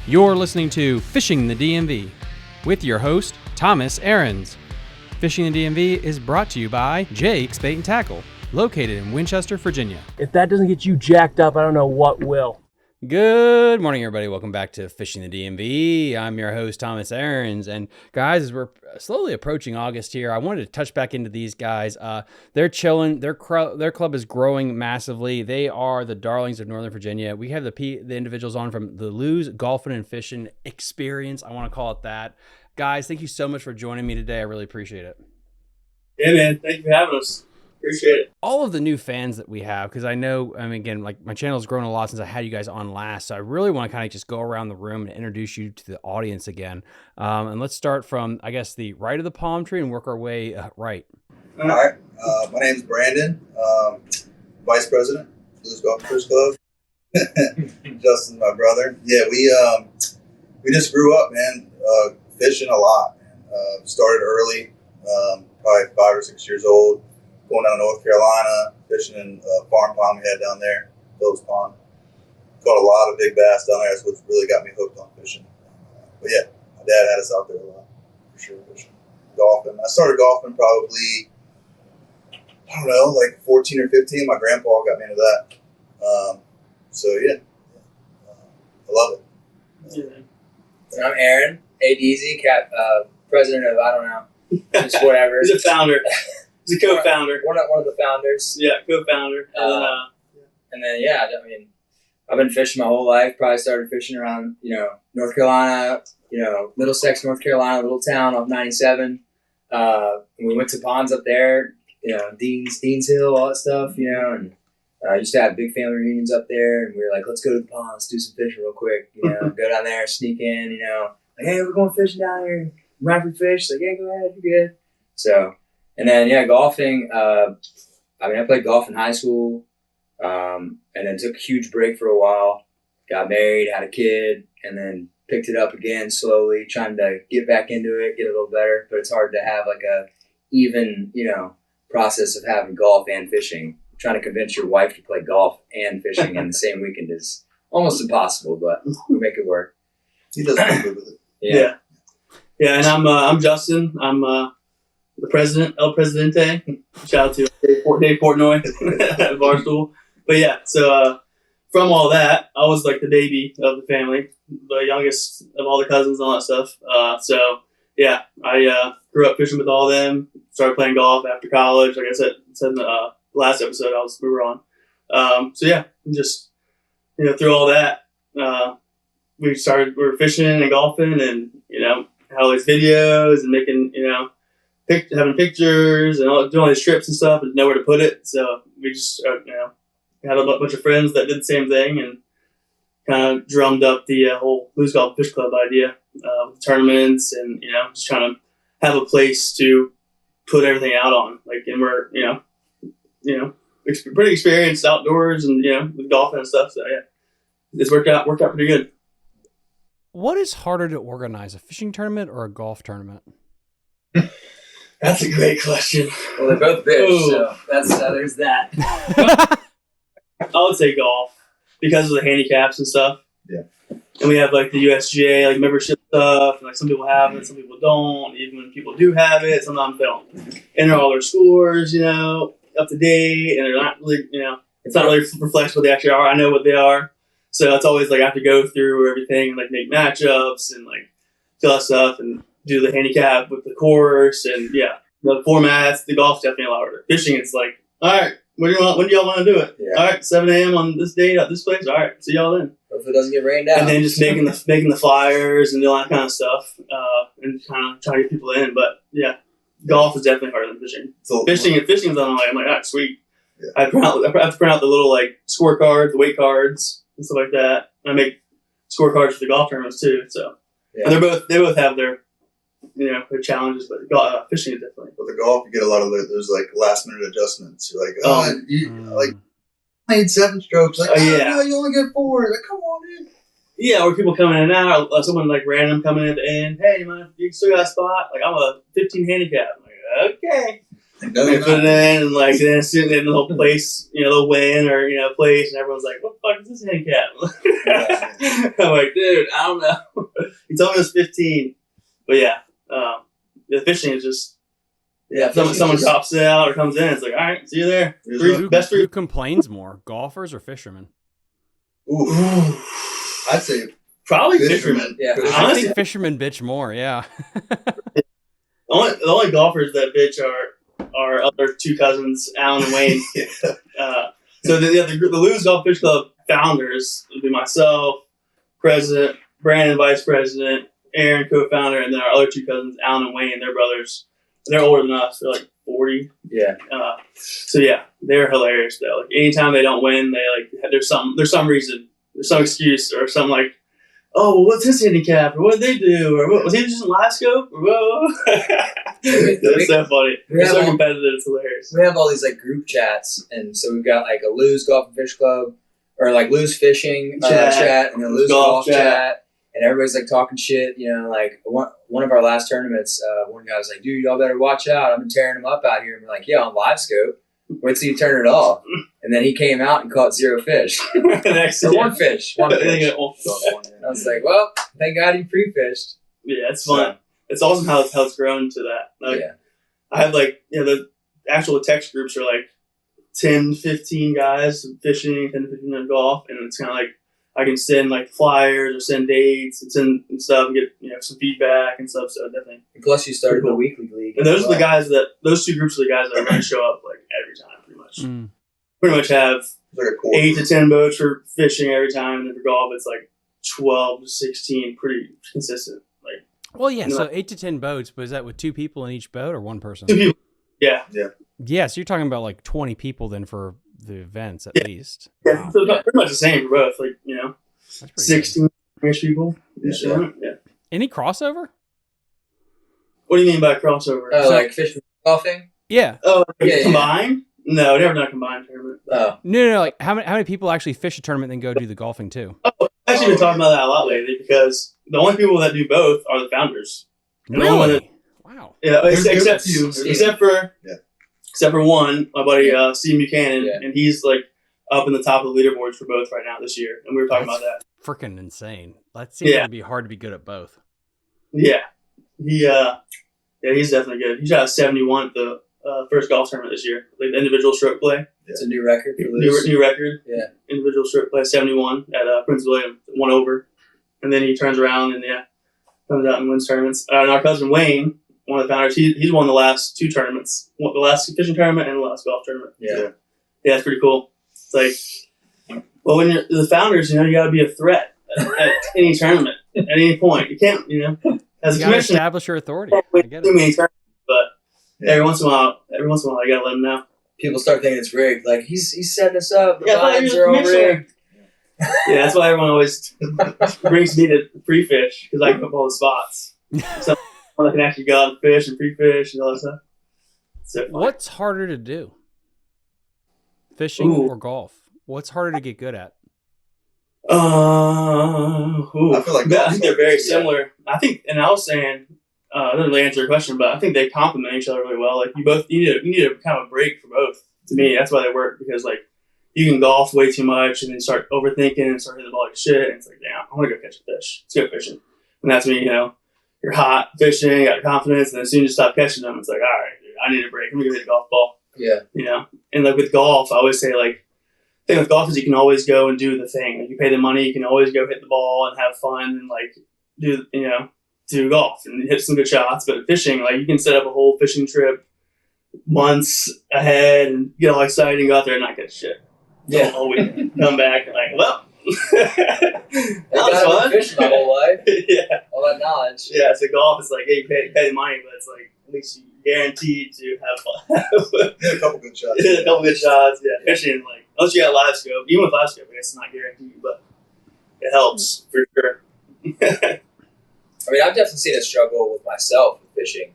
You're listening to Fishing the DMV with your host, Thomas Ahrens. Fishing the DMV is brought to you by Jake's Bait and Tackle, located in Winchester, Virginia. If that doesn't get you jacked up, I don't know what will. Good morning, everybody. Welcome back to Fishing the DMV. I'm your host, Thomas Ahrens. And guys, as we're slowly approaching August here, I wanted to touch back into these guys. They're chilling. Their club is growing massively. They are the darlings of Northern Virginia. We have the individuals on from the Lou's Golfing and Fishing Experience. I want to call it that. Guys, thank you so much for joining me today. I really appreciate it. Yeah, man. Thank you for having us. Appreciate it. All of the new fans that we have, because I know, again, like my channel has grown a lot since I had you guys on last, so I really want to kind of just go around the room and introduce you to the audience again. And let's start from, I guess, the right of the palm tree and work our way right. All right. My name is Brandon, Vice President, Blues Golf Course Club. Justin, my brother. Yeah, we just grew up, man, fishing a lot. Started early, probably 5 or 6 years old. Going down to North Carolina, fishing in a farm pond we had down there, Phillips Pond. Caught a lot of big bass down there. That's what really got me hooked on fishing. But yeah, my dad had us out there a lot, for sure, fishing. Golfing. I started golfing probably, I don't know, like 14 or 15. My grandpa got me into that. So yeah, I love it. And I'm Aaron, ADZ, president of, I don't know, just whatever. He's a founder. He's a co-founder. One of the founders. Yeah, co-founder. And then, yeah, I mean, I've been fishing my whole life. Probably started fishing around, North Carolina, Middlesex, North Carolina, little town off 97. And we went to ponds up there, Dean's Hill, all that stuff, and I used to have big family reunions up there. And we were like, let's go to the ponds, do some fishing real quick, go down there, sneak in, like, hey, we're going fishing down here. Ride for fish. Like, yeah, go ahead, you're good. So, and then, yeah, golfing. I played golf in high school, and then took a huge break for a while. Got married, had a kid, and then picked it up again slowly, trying to get back into it, get a little better. But it's hard to have like a even, process of having golf and fishing. Trying to convince your wife to play golf and fishing in the same weekend is almost impossible, but we make it work. He does pretty good with it. Yeah. And I'm Justin. I'm the president, El Presidente. Shout out to Dave Portnoy at Barstool. But yeah, so from all that, I was like the baby of the family, the youngest of all the cousins and all that stuff. So yeah, I grew up fishing with all of them. Started playing golf after college. Like I said in the last episode we were on. So yeah, just through all that, we were fishing and golfing, and had all these videos and making having pictures and doing all these trips and stuff, and nowhere to put it. So we just had a bunch of friends that did the same thing, and kind of drummed up the whole Blues Golf Fish Club idea with tournaments, and just trying to have a place to put everything out on. Like, and we're pretty experienced outdoors and with golfing and stuff. So yeah, it's worked out pretty good. What is harder to organize, a fishing tournament or a golf tournament? That's a great question. Well, they both fish, so there's that. I would say golf because of the handicaps and stuff. Yeah. And we have like the USGA like membership stuff, and like some people have it, some people don't. Even when people do have it, sometimes they don't enter all their scores, up to date, and they're not really, it's not really reflects what they actually are. I know what they are, so it's always like I have to go through everything and like make matchups and like fill out stuff and do the handicap with the course, and yeah, the formats. The golf's definitely a lot harder. Fishing, it's like, all right, when do y'all want to do it? Yeah. All right, 7 a.m. on this date at this place. All right, see y'all then. Hopefully it doesn't get rained out. And then just making the flyers and doing that kind of stuff, and kind of trying to get people in. But yeah, golf is definitely harder than fishing. Fishing is on I'm like, all right, sweet. Yeah. I have to print out the little like scorecards, the weight cards, and stuff like that. And I make scorecards for the golf tournaments too. So yeah. And they both have their their challenges, but fishing is definitely. With the golf, you get a lot of those like last minute adjustments. You're like, like I need 7 strokes. Like, no, you only get 4. Like, come on, dude. Yeah, or people coming in and out, or someone like random coming in at the end. Hey, man, you still got a spot? Like, I'm a 15 handicap. I'm like, okay. No, they you're put it not. in, and like then sitting in the whole place, they'll weigh in or place, and everyone's like, "What the fuck is this handicap?" I'm like, "Dude, I don't know." He told me it was 15, but yeah, the fishing is just someone drops it out or comes in, it's like, "All right, see you there." Who complains more, golfers or fishermen? Ooh. I'd say Probably fishermen. Yeah, I think fishermen bitch more. Yeah. The only golfers that bitch are our other two cousins, Alan and Wayne. So the Lewis Golf Fish Club founders would be myself, president, Brandon, vice president, Aaron, co-founder, and then our other two cousins, Alan and Wayne. They're brothers. They're older than us. They're like 40. Yeah. So yeah, they're hilarious though. Like anytime they don't win, they there's some reason, there's some excuse or something like, "Oh, well, what's his handicap? Or what did they do? Or what, was he just in live scope? Or whoa." It's so funny. They're so competitive. It's hilarious. We have all these like group chats, and so we've got like a Lou's Golf and Fish Club, or like Lou's Fishing chat, and then Lou's Golf chat, and everybody's like talking shit. Like one of our last tournaments, one guy was like, "Dude, y'all better watch out. I've been tearing them up out here." And we're like, "Yeah, on live scope. Wait till you turn it off." And then he came out and caught 0 fish. Or one fish. One fish. I was like, well, thank God he pre-fished. Yeah, it's fun. It's awesome how it's grown to that. Like, yeah. I have the actual text groups are like 10, 15 guys fishing, 10 to 15 on golf. And it's kind of like I can send like flyers or send dates and send and stuff and get some feedback and stuff. So definitely. And plus you started the weekly league. And those are the guys those two groups are the guys that are going to show up like every time pretty much. Pretty much have 8 to 10 boats for fishing every time, and then for golf it's like 12 to 16, pretty consistent. Like, well, yeah. So 8 to 10 boats, but is that with 2 people in each boat or 1 person? 2 people. Yeah. Yeah. So you're talking about like 20 people then for the events at least. Yeah. Wow. So pretty much the same for both. Like 16-ish people. Yeah. Any crossover? What do you mean by crossover? Like fishing golfing? Yeah. Oh, combined? No, never done a combined tournament. Oh. No. Like how many people actually fish a tournament and then go do the golfing too? Oh, I've actually been talking about that a lot lately because the only people that do both are the founders. Really? Wow. Yeah, except for one, my buddy Steve Buchanan, and he's like up in the top of the leaderboards for both right now this year, and we were talking about that. Freaking insane. That seems to be hard to be good at both. Yeah, he's definitely good. He shot a 71 at the first golf tournament this year, like the individual stroke play. It's a new record for new record. Yeah, individual stroke play 71 at Prince William, 1 over, and then he turns around and comes out and wins tournaments. And our cousin Wayne, one of the founders, he's won the last 2 tournaments, the last fishing tournament and the last golf tournament. Yeah, it's pretty cool. It's like, well, when you're the founders, you got to be a threat at any tournament at any point. You can't, as a commissioner, establish your authority. I get too many tournaments, but every once in a while, I gotta let them know. People start thinking it's rigged. Like he's setting us up. The vibes are all rigged. Yeah, that's why everyone always brings me to pre-fish because I can up all the spots. So I can actually go out and fish and pre-fish and all that stuff. So what's harder to do? Fishing or golf? What's harder to get good at? I feel like I think they're very similar. I think, and I was saying, I didn't really answer your question, but I think they complement each other really well. Like you need a kind of a break for both. To me, that's why they work, because like you can golf way too much and then start overthinking and start hitting the ball like shit. And it's like, damn, I want to go catch a fish. Let's go fishing. And that's when you're hot fishing, you got confidence, and then as soon as you stop catching them, it's like, all right, dude, I need a break. I'm gonna go hit a golf ball. Yeah. And like with golf, I always say like, the thing with golf is you can always go and do the thing. Like you pay the money, you can always go hit the ball and have fun and like do golf and hit some good shots. But fishing, like you can set up a whole fishing trip months ahead and get all excited and go out there and not catch shit. Yeah. All week, come back and like, well, that was fun. Fishing my whole life. Yeah. All that knowledge. Yeah. So golf is like, hey, you pay the money, but it's like at least you're guaranteed to have fun. A couple good shots. A couple good shots. Yeah. Fishing, like unless you got live scope, even with live scope, I guess it's not guaranteed, but it helps for sure. I mean, I've definitely seen a struggle with myself with fishing.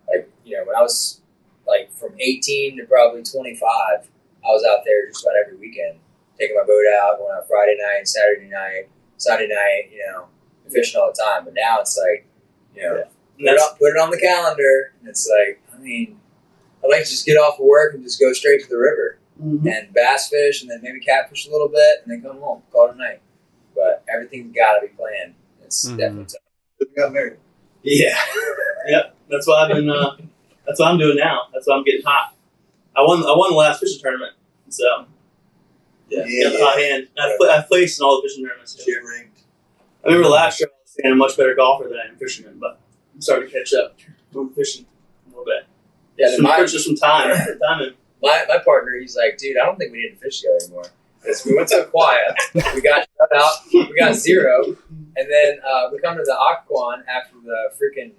Like, when I was like from 18 to probably 25, I was out there just about every weekend, taking my boat out, going out Friday night, Saturday night, Sunday night, fishing all the time. But now it's like, put it on the calendar. And it's like, I mean, I I like to just get off of work and just go straight to the river Mm-hmm. and bass fish, and then maybe catfish a little bit, and then come home, call it a night. But everything's got to be planned. It's definitely tough. We got married. Yeah. Yep. That's what I've been. That's what I'm doing now. That's why I'm getting hot. I won the last fishing tournament, so got the hot hand. I've placed in all the fishing tournaments this year. Rigged. I remember last year I was saying a much better golfer than I am fisherman, but I'm starting to catch up. I'm fishing a little bit. Yeah, Just some time. my partner, he's like, dude, I don't think we need to fish together anymore. Because we went to Aquia, we got shut out, we got 0, and then we come to the Aquan after the freaking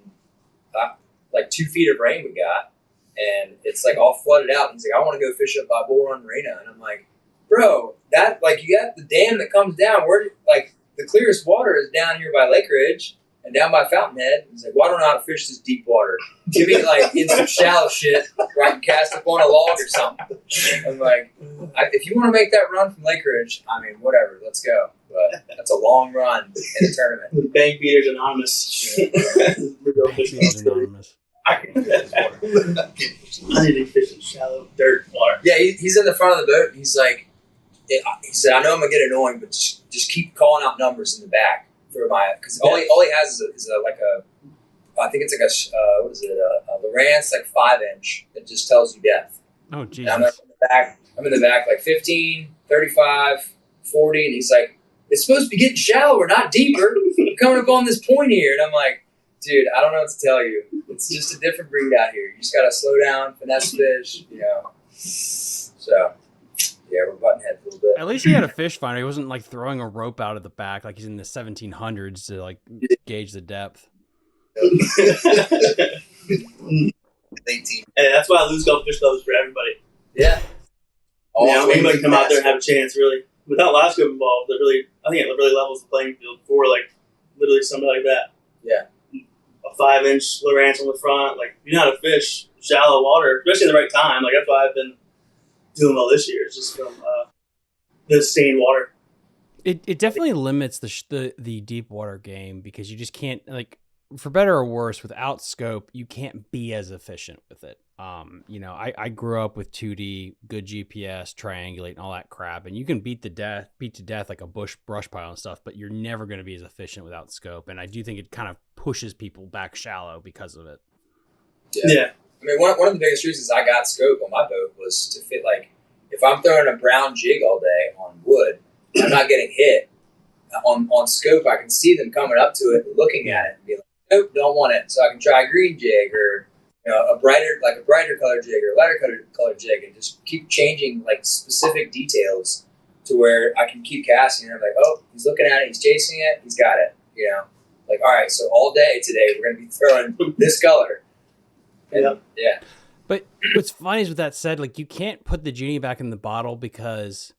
like 2 feet of rain we got, and it's like all flooded out. And he's like, I want to go fish up by Bull Run Marina, and I'm like, bro, that like you got the dam that comes down. Where like the clearest water is down here by Lake Ridge and down by Fountainhead. He's like, well, I don't know how to fish this deep water. Give me like in some shallow shit where I can cast up on a log or something. I'm like, if you want to make that run from Lake Ridge, I mean, whatever, let's go. But that's a long run in a tournament. The Bank Beaters Anonymous. Anonymous. I need to fish in shallow dirt water. Yeah, he's in the front of the boat. And he's like, he said, I know I'm gonna get annoying, but just keep calling out numbers in the back for my, because all he has is I think it's like what is it, a Lowrance like 5-inch that just tells you depth. Oh, Jesus. I'm in the back like 15, 35, 40, and he's like, it's supposed to be getting shallower, not deeper. I'm coming up on this point here, and I'm like, dude, I don't know what to tell you. It's just a different breed out here. You just gotta slow down, finesse fish, you know. So, yeah, we're butting heads a little bit. At least he had a fish finder. He wasn't like throwing a rope out of the back like he's in the 1700s to like gauge the depth. 18. Hey, that's why Loose Gulp Fish Club is for everybody. Yeah. Anybody can come out there and have a chance, really. Without last scope involved, I think it really levels the playing field for like literally somebody like that. Yeah. A 5-inch Lowrance on the front, like you know how to fish shallow water, especially at the right time. Like that's why I've been doing well this year. It's just from the stained water. It definitely limits the deep water game because you just can't, like, for better or worse, without scope, you can't be as efficient with it. I grew up with 2D, good GPS, triangulate, and all that crap, and you can beat to death like a brush pile and stuff, but you're never going to be as efficient without scope. And I do think it kind of pushes people back shallow because of it. Yeah. I mean, one of the biggest reasons I got scope on my boat was to fit, like, if I'm throwing a brown jig all day on wood, and I'm not getting hit, on scope, I can see them coming up to it and looking at it and be like, nope, don't want it. So I can try a green jig or a brighter colored jig or a lighter colored jig, and just keep changing like specific details to where I can keep casting. And I'm like, oh, he's looking at it, he's chasing it, he's got it. Like, all right, so all day today we're gonna be throwing this color. And, yeah. But what's funny is, with that said, like, you can't put the genie back in the bottle because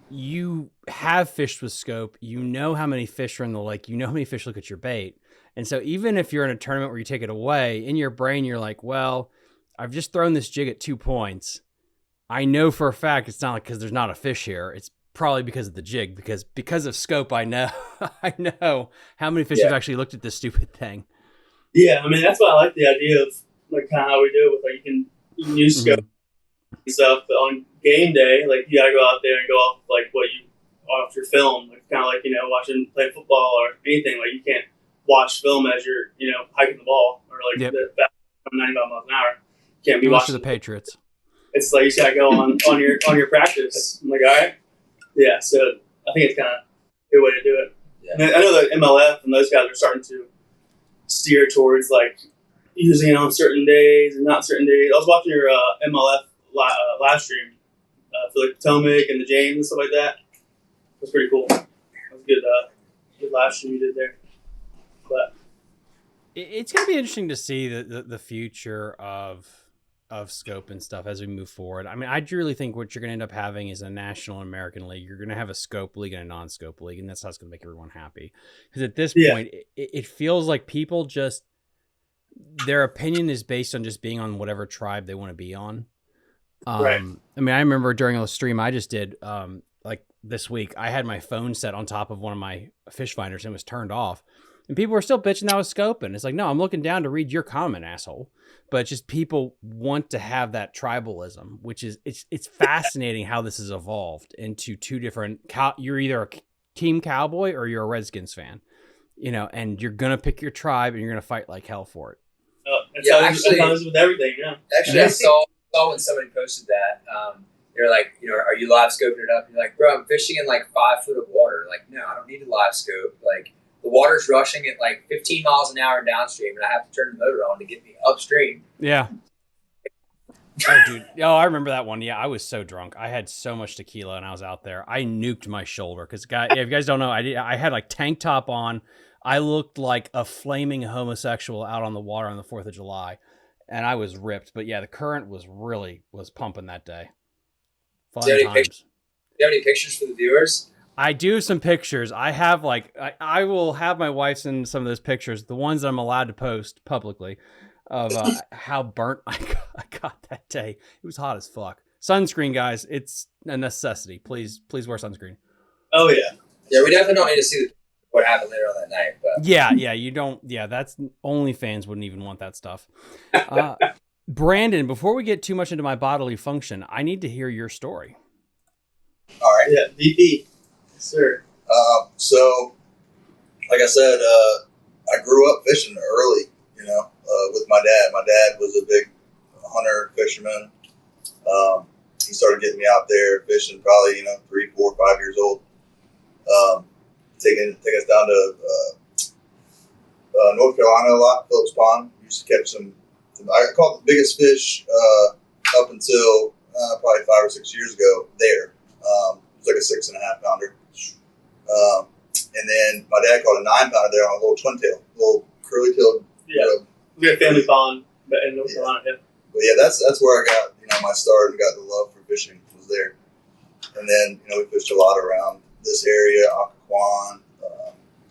you have fished with scope. You know how many fish are in the lake. You know how many fish look at your bait. And so even if you're in a tournament where you take it away, in your brain, you're like, well, I've just thrown this jig at 2 points. I know for a fact it's not like because there's not a fish here. It's probably because of the jig, because of scope. I know how many fish have actually looked at this stupid thing. Yeah, I mean, that's why I like the idea of like kind of how we do it with, like, you can use scope and stuff, but on game day, like, you gotta go out there and go off like off your film, like kind of like watching play football or anything. Like, you can't watch film as you're hiking the ball or like the fast 95 miles an hour. You can't be watching the Patriots. It's like you just gotta go on your practice. I'm like, all right, yeah. So I think it's kind of a good way to do it. Yeah. And I know that MLF and those guys are starting to steer towards like using it on certain days and not certain days. I was watching your MLF live stream for like Potomac and the James and stuff like that. It was pretty cool. It was good live stream you did there. But it's going to be interesting to see the future of scope and stuff as we move forward. I mean, I really think what you're going to end up having is a national American league. You're going to have a scope league and a non-scope league, and that's how it's going to make everyone happy. Because at this point, it feels like people just, their opinion is based on just being on whatever tribe they want to be on. Right. I mean, I remember during a stream I just did, like this week, I had my phone set on top of one of my fish finders and it was turned off. And people were still bitching that I was scoping. It's like, no, I'm looking down to read your comment, asshole. But just people want to have that tribalism, which is, it's fascinating how this has evolved into two different, you're either a team cowboy or you're a Redskins fan, you know, and you're going to pick your tribe and you're going to fight like hell for it. Actually, with everything, yeah. Actually, I saw when somebody posted that. They're like, you know, are you live scoping it up? And you're like, bro, I'm fishing in like 5 foot of water. Like, no, I don't need to live scope. Like, the water's rushing at like 15 miles an hour downstream, and I have to turn the motor on to get me upstream. Yeah. Oh, dude. Oh, I remember that one. Yeah, I was so drunk. I had so much tequila, and I was out there. I nuked my shoulder because, if you guys don't know, I had like tank top on. I looked like a flaming homosexual out on the water on the 4th of July, and I was ripped. But yeah, the current was pumping that day. Fun Do you times. Do you have any pictures for the viewers? I do some pictures. I have like, I will have my wife send some of those pictures, the ones that I'm allowed to post publicly, of how burnt I got that day. It was hot as fuck. Sunscreen, guys. It's a necessity. Please wear sunscreen. Oh, yeah. Yeah, we definitely don't need to see what happened later on that night. But Yeah, you don't. Yeah, that's OnlyFans wouldn't even want that stuff. Brandon, before we get too much into my bodily function, I need to hear your story. All right. Yeah, VP. Yes, sir. So, like I said, I grew up fishing early, you know, with my dad. My dad was a big hunter, fisherman. He started getting me out there fishing probably, 3, 4, 5 years old. Taking us down to North Carolina a lot, Phillips Pond. Used to catch some I caught the biggest fish up until probably 5 or 6 years ago there. It was like a 6.5 pounder. And then my dad caught a 9 pounder there on a little twin tail, little curly tailed. Yeah, we had a family pond in North Carolina. Yeah. But yeah, that's where I got my start and got the love for fishing was there. And then we fished a lot around this area, Occoquan,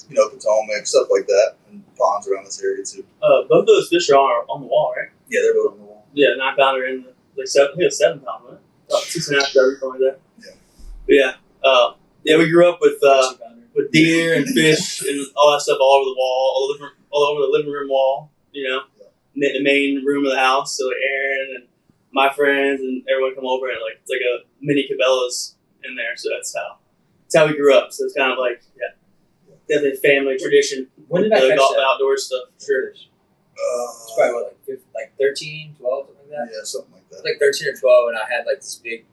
Potomac, stuff like that, and ponds around this area too. Both of those fish are on the wall, right? Yeah, they're both on the wall. Yeah, 9 pounder and like 7 pounder, right? About 6.5 pounder, something like that. Yeah. But yeah, we grew up with deer and fish and all that stuff all over the wall, all over the living room wall. The main room of the house. So like Aaron and my friends and everyone come over and like it's like a mini Cabela's in there. So that's how we grew up. So it's kind of like definitely family tradition. When did I catch that? Outdoor stuff? Sure. It's probably like 13, 12, something like that. Yeah, something like that. Like 13 or 12, and I had like this big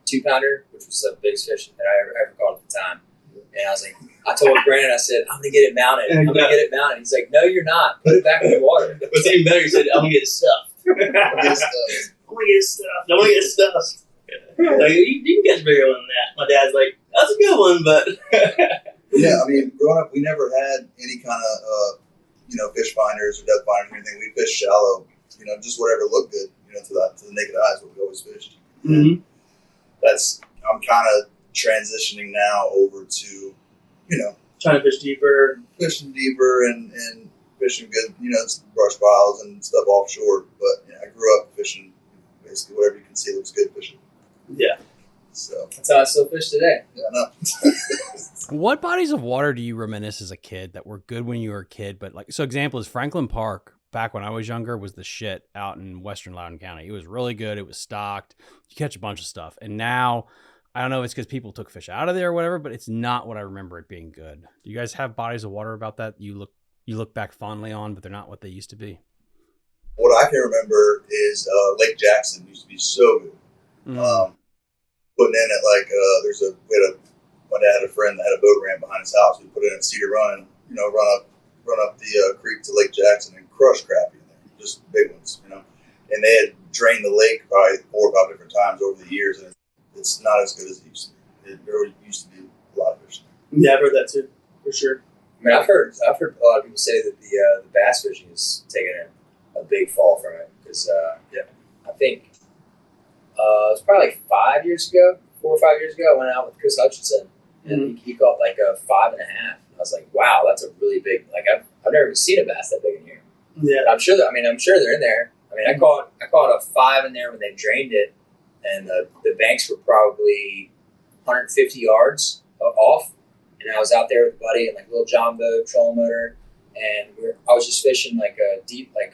2 pounder, which was the biggest fish that I ever caught at the time. And I was like, I told Brandon, I said, I'm gonna get it mounted. I'm gonna get it mounted. He's like, no, you're not. Put it back in the water. What's even better, he said, I'm gonna get it stuffed. I'm gonna get it stuffed. Like, you can catch a bigger one than that. My dad's like, that's a good one, but yeah, I mean, growing up, we never had any kind of fish finders or depth finders or anything. We fished shallow, just whatever looked good, to the naked eye is what we always fished. Mm-hmm. I'm kind of transitioning now over to, trying to fish deeper, fishing deeper and fishing good, brush piles and stuff offshore. But I grew up fishing basically whatever you can see looks good fishing. Yeah. So that's how I still fish today. Yeah, I know. What bodies of water do you reminisce as a kid that were good when you were a kid? But so example is Franklin Park back when I was younger was the shit out in Western Loudoun County. It was really good. It was stocked. You catch a bunch of stuff. And now I don't know if it's because people took fish out of there or whatever, but it's not what I remember it being good. Do you guys have bodies of water about that you look back fondly on, but they're not what they used to be? What I can remember is Lake Jackson used to be so good. Putting in at my dad had a friend that had a boat ramp behind his house. We put it in Cedar Run and run up the creek to Lake Jackson and crush crappie in there, just big ones, And they had drained the lake probably 4 or 5 different times over the years, and it's not as good as it used to be. There used to be a lot of fish. Yeah, I've heard that too, for sure. I mean, I've heard a lot of people say that the bass fishing is taking a big fall from it because I think it was probably like 4 or 5 years ago. I went out with Chris Hutchinson and he caught like a 5.5. I was like, wow, that's a really big. Like I've never even seen a bass that big in here. Yeah, I'm sure they're in there. I mean, I caught a 5 in there when they drained it, and the banks were probably 150 yards off. And I was out there with a buddy and like a little John boat, trolling motor, and I was just fishing like a deep, I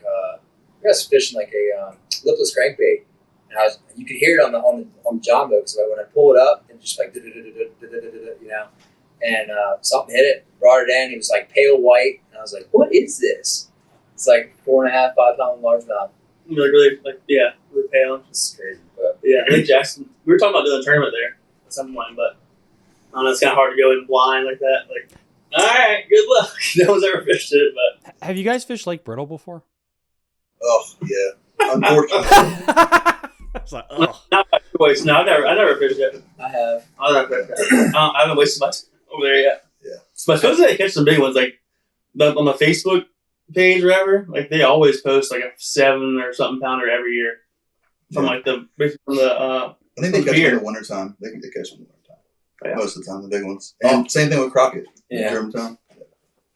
was fishing like a lipless crankbait, and you could hear it on the John boat because when I pull it up, it just like you know, and something hit it, brought it in. He was like pale white, and I was like, "What is this?" It's like 4.5, 5 pound largemouth. Really pale. It's crazy, but Yeah, I think Jackson. We were talking about doing a tournament there at some point, but I don't know. It's kind of hard to go in blind like that. Like, all right, good luck. No one's ever fished it, but Have you guys fished Lake Brittle before? Oh yeah, unfortunately. It's like, oh. not by choice. No, I never fished it. I have. I haven't wasted much over there yet. Yeah. But supposedly they catch some big ones, like on the Facebook page or whatever. Like they always post like a 7 or something pounder every year from Yeah. I I think they catch them beer. in the wintertime. They catch them in the wintertime. Yeah. Most of the time, the big ones. And same thing with Crockett. Yeah. Germantown.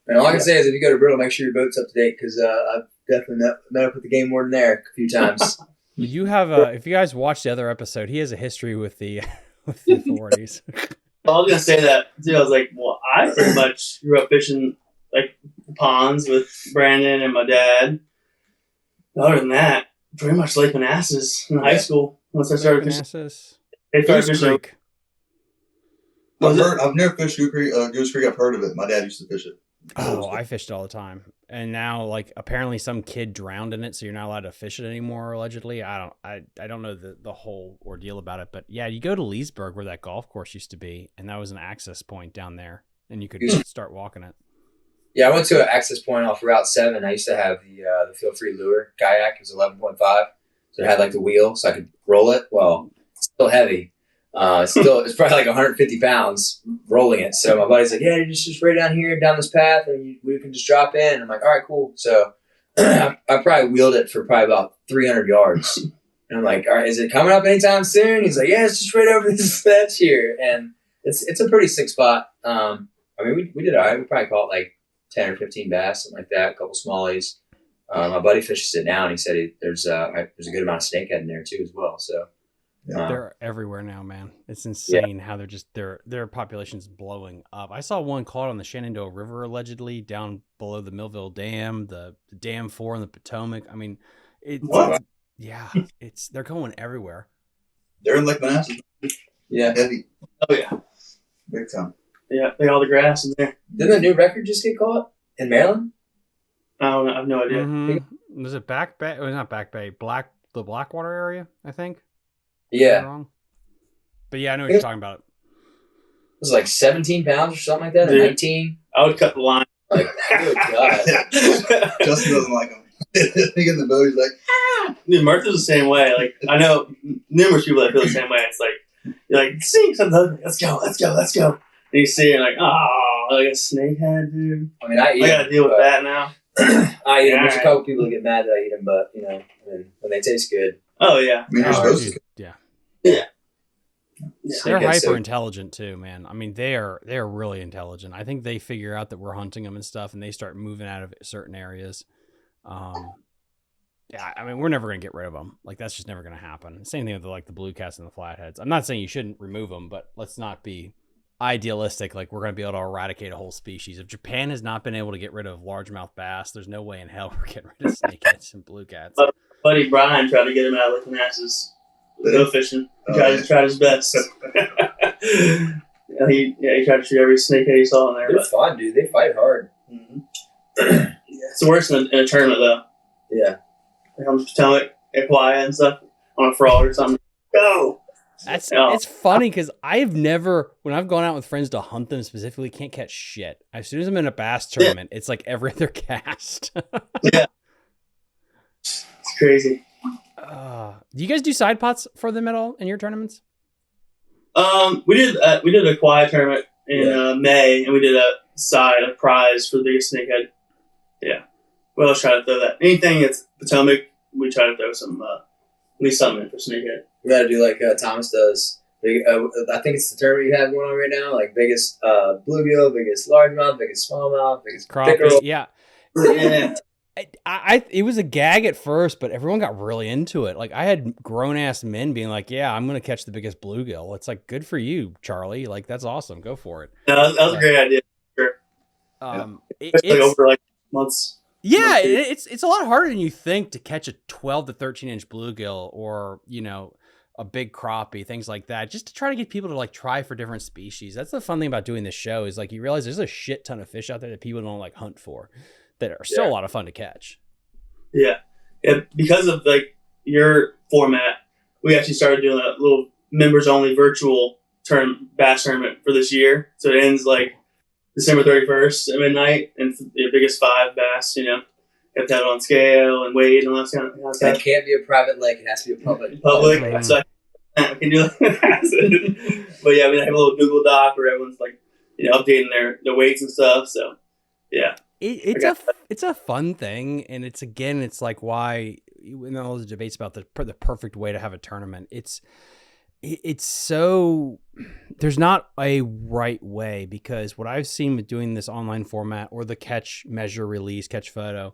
And all I can say is if you go to Brittle, make sure your boat's up to date because I've definitely met up with the game warden there a few times. You have if you guys watched the other episode, he has a history with the authorities. I was gonna say that too. I was like, well, I pretty much grew up fishing like ponds with Brandon and my dad. Other than that, pretty much Lake Manassas in high school. Once I started fishing, Manassas. they started Goose fishing. Creek. I've never fished Goose Creek. I've heard of it. My dad used to fish it. Oh, I fished all the time, and now like apparently some kid drowned in it, so you're not allowed to fish it anymore. Allegedly, I don't know the whole ordeal about it, but yeah, you go to Leesburg where that golf course used to be, and that was an access point down there, and you could start walking it. Yeah, I went to an access point off Route 7. I used to have the Feel Free Lure kayak. It was 11.5, so it had like the wheel, so I could roll it. Well, it's still heavy. It's probably like 150 pounds rolling it. So my buddy's like, yeah, just right down here, down this path, and we can just drop in. And I'm like, all right, cool. So I probably wheeled it for probably about 300 yards. And I'm like, all right, is it coming up anytime soon? He's like, yeah, it's just right over this ledge here. And it's a pretty sick spot. I mean, we did all right. We probably caught like 10 or 15 bass, something like that, a couple smallies. My buddy fishes it now, and he said there's a good amount of snakehead in there too as well. So. They're everywhere now, man. It's insane how they're just their population's blowing up. I saw one caught on the Shenandoah River allegedly down below the Millville Dam, the Dam 4 in the Potomac. I mean, they're going everywhere. They're in Lake Manassas. Yeah. Heavy. Oh yeah, Big time. yeah. They got all the grass in there. Didn't the new record just get caught in Maryland? I don't know. I have no idea. Mm-hmm. Was it Back Bay? It was not Back Bay. The Blackwater area, I think. Yeah. Wrong. But yeah, I know what you're talking about. It was like 17 pounds or something like that, or 19. I would cut the line. Like, good God. Justin doesn't like them. He get in the boat, he's like, Dude, Murphy's the same way. Like I know numerous people that feel the same way. It's like you're like, see something. Let's go. And you see it like, oh, like a snakehead, dude. I mean, I gotta deal with that now. I eat them. There's a couple people that get mad that I eat them, but when they taste good. Oh yeah. I mean, you're supposed to. Yeah. Yeah. They're Okay, hyper so- intelligent too, man. I mean, they are really intelligent. I think they figure out that we're hunting them and stuff, and they start moving out of certain areas. Yeah, I mean, we're never gonna get rid of them. Like that's just never gonna happen. Same thing with the blue cats and the flatheads. I'm not saying you shouldn't remove them, but let's not be idealistic. Like we're gonna be able to eradicate a whole species. If Japan has not been able to get rid of largemouth bass, there's no way in hell we're getting rid of snakeheads and blue cats. Buddy Brian tried to get him out of Lake Manassas. Go fishing. He tried his best. He tried to shoot every snakehead he saw in there. They're fun, dude. They fight hard. Mm-hmm. It's worse in a tournament though. Yeah. Like on the Potomac, quiet and stuff on a frog or something. Go. It's funny because I've never, when I've gone out with friends to hunt them specifically, can't catch shit. As soon as I'm in a bass tournament, it's like every other cast. Yeah. It's crazy. Do you guys do side pots for them at all in your tournaments? We did a quiet tournament in May, and we did a prize for the biggest snakehead. Yeah, we always try to throw that. Anything that's Potomac, we try to throw some at least something in for snakehead. We got to do like Thomas does. I think it's the tournament you have going on right now. Like biggest bluegill, biggest largemouth, biggest smallmouth, biggest crappie. pickerel. Yeah. Yeah. It was a gag at first, but everyone got really into it. Like I had grown ass men being like, "Yeah, I'm gonna catch the biggest bluegill." It's like, good for you, Charlie. Like that's awesome. Go for it. No, that was a great idea. Sure. It's Especially over like months. Yeah, it's a lot harder than you think to catch a 12 to 13 inch bluegill or, you know, a big crappie, things like that, just to try to get people to like try for different species. That's the fun thing about doing this show is like you realize there's a shit ton of fish out there that people don't like hunt for that are still a lot of fun to catch. Yeah. Because of like your format, we actually started doing a little members only virtual bass tournament for this year. So it ends like December 31st at midnight, and the biggest 5 bass, you know, you have to have it on scale and weight and all that kind of stuff. It can't be a private lake; it has to be a public. So I can do that. But yeah, I mean, I have a little Google Doc where everyone's like, you know, updating their weights and stuff. So yeah, it's a fun thing, and it's like why in all those debates about the perfect way to have a tournament, it's so there's not a right way, because what I've seen with doing this online format or the catch, measure, release, catch photo,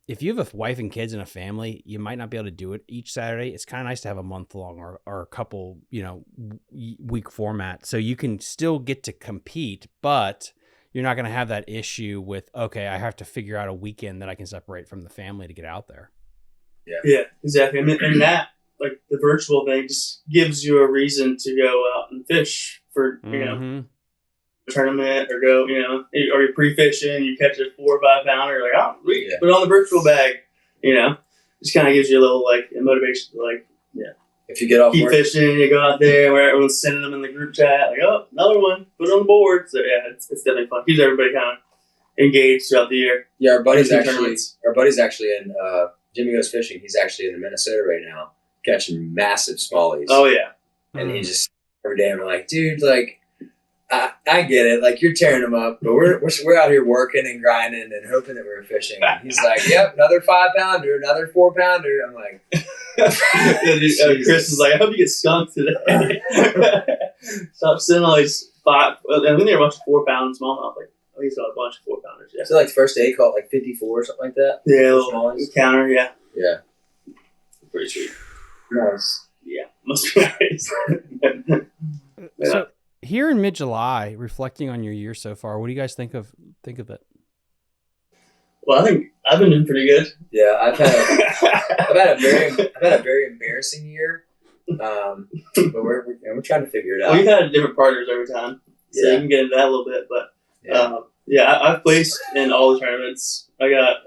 if you have a wife and kids and a family, you might not be able to do it each Saturday. It's kind of nice to have a month long or a couple, you know, week format. So you can still get to compete, but you're not going to have that issue with, okay, I have to figure out a weekend that I can separate from the family to get out there. Yeah, exactly. I mean, and that, like the virtual thing, just gives you a reason to go out and fish for, you know, a tournament, or go, you know, or you're pre-fishing, you catch a 4 or 5 pounder, like, oh, put it on the virtual bag, you know, just kind of gives you a little like motivation to like, if you get off keep work, fishing, you go out there where everyone's sending them in the group chat, like, oh, another one, put it on the board. So yeah, it's definitely fun. Keeps everybody kind of engaged throughout the year. Yeah, our buddy's actually in Jimmy Goes Fishing. He's actually in Minnesota right now, catching massive smallies. Oh yeah, and he just every day I'm like, dude, like I get it, like you're tearing them up, but we're out here working and grinding and hoping that we're fishing. And he's like, yep, another 5 pounder, another 4 pounder. I'm like, Chris is like, I hope you get skunked today. Stop sending all these 5. I think they were a bunch of 4 pound smallmouth. Like, I think he saw a bunch of 4 pounders. Yeah. So like the first day he caught like 54 or something like that. Yeah, a little counter. Yeah. Yeah. Pretty sweet. Nice. Yeah, must be nice. So here in mid-July, reflecting on your year so far, what do you guys think of it? Well, I think I've been doing pretty good. Yeah, I've had a very embarrassing year, but we're trying to figure it out. Well, we've had different partners every time, so you can get into that a little bit. But I've placed in all the tournaments. I got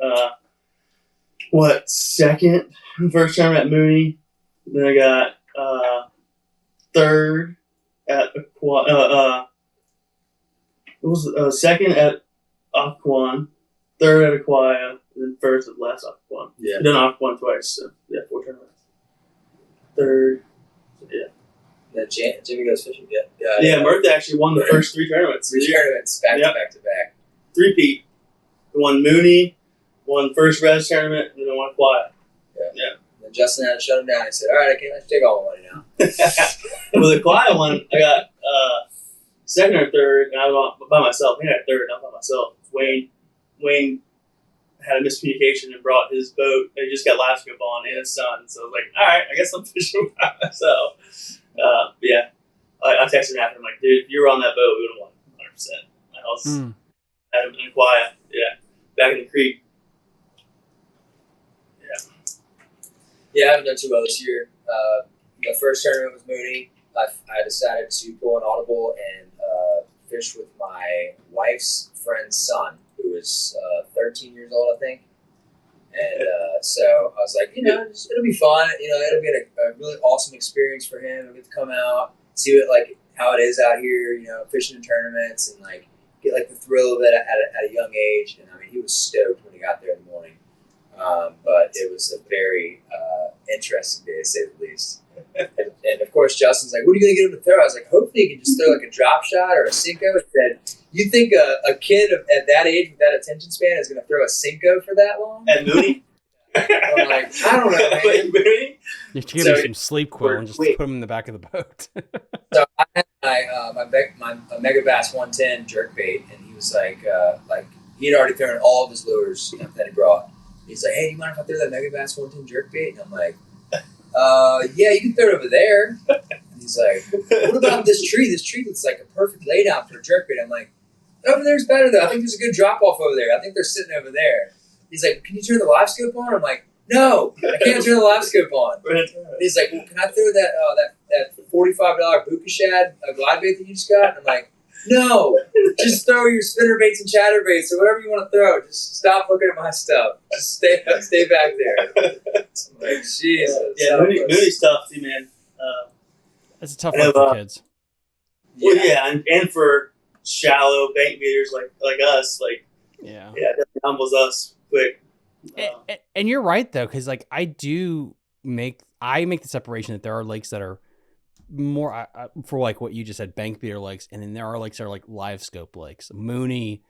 second first tournament at Mooney. Then I got third at second at Aquan, third at Aquia, and then first at last Aquan. Yeah. I've done Aquan twice, so 4 tournaments. Third, Jimmy Goes Fishing. Yeah, Murtha actually won the first 3 tournaments. 3 tournaments back to back. 3-peat. Won Mooney, won first res tournament, and then won Aquia. Yeah. And Justin had to shut him down. He said, all right, I can't take all the money now. Well, the Aquia one, I got second or third, and I was by myself. I think I got third, not by myself. Wayne had a miscommunication and brought his boat. He just got live scope on and his son. So I was like, all right, I guess I'm fishing by myself. I texted him after. I'm like, dude, if you were on that boat, we would have won 100%. I was had him in Aquia. Yeah, back in the creek. Yeah, I haven't done too well this year. The first tournament was Mooney. I decided to pull an audible and fish with my wife's friend's son, who is 13 years old, I think. And so I was like, it'll be fun. It'll be a really awesome experience for him. He'll get to come out, see how it is out here, fishing in tournaments, and like get like the thrill of it at a young age. And I mean, he was stoked when he got there in the morning. But it was a very interesting day, to say the least. And of course, Justin's like, what are you going to get him to throw? I was like, hopefully he can just throw like a drop shot or a Cinco. He said, you think a kid at that age with that attention span is going to throw a Cinco for that long? At Mooney? I'm like, I don't know, man. Mooney? You should give him some sleep quill and just put him in the back of the boat. So I had my Mega Bass 110 jerkbait, and he was like he had already thrown all of his lures that he brought. He's like, hey, do you mind if I throw that Mega Bass 110 jerkbait? And I'm like, yeah, you can throw it over there. And he's like, what about this tree? This tree looks like a perfect laydown for a jerkbait. I'm like, Over there's better though. I think there's a good drop off over there. I think they're sitting over there. He's like, can you turn the live scope on? I'm like, no, I can't turn the live scope on. And he's like, well, can I throw that $45 Buka Shad glide bait that you just got? And I'm like, no, just throw your spinner baits and chatter baits or whatever you want to throw. Just stop looking at my stuff. Just stay back there. I'm like, Jesus. Yeah, Mooney's tough too, man. It's a tough one for kids. Well, yeah, and for shallow bank beaters like us, yeah, it definitely humbles us quick. And you're right though, because like I make the separation that there are lakes that are more for like what you just said, bank beater lakes, and then there are lakes that are like live scope lakes. Mooney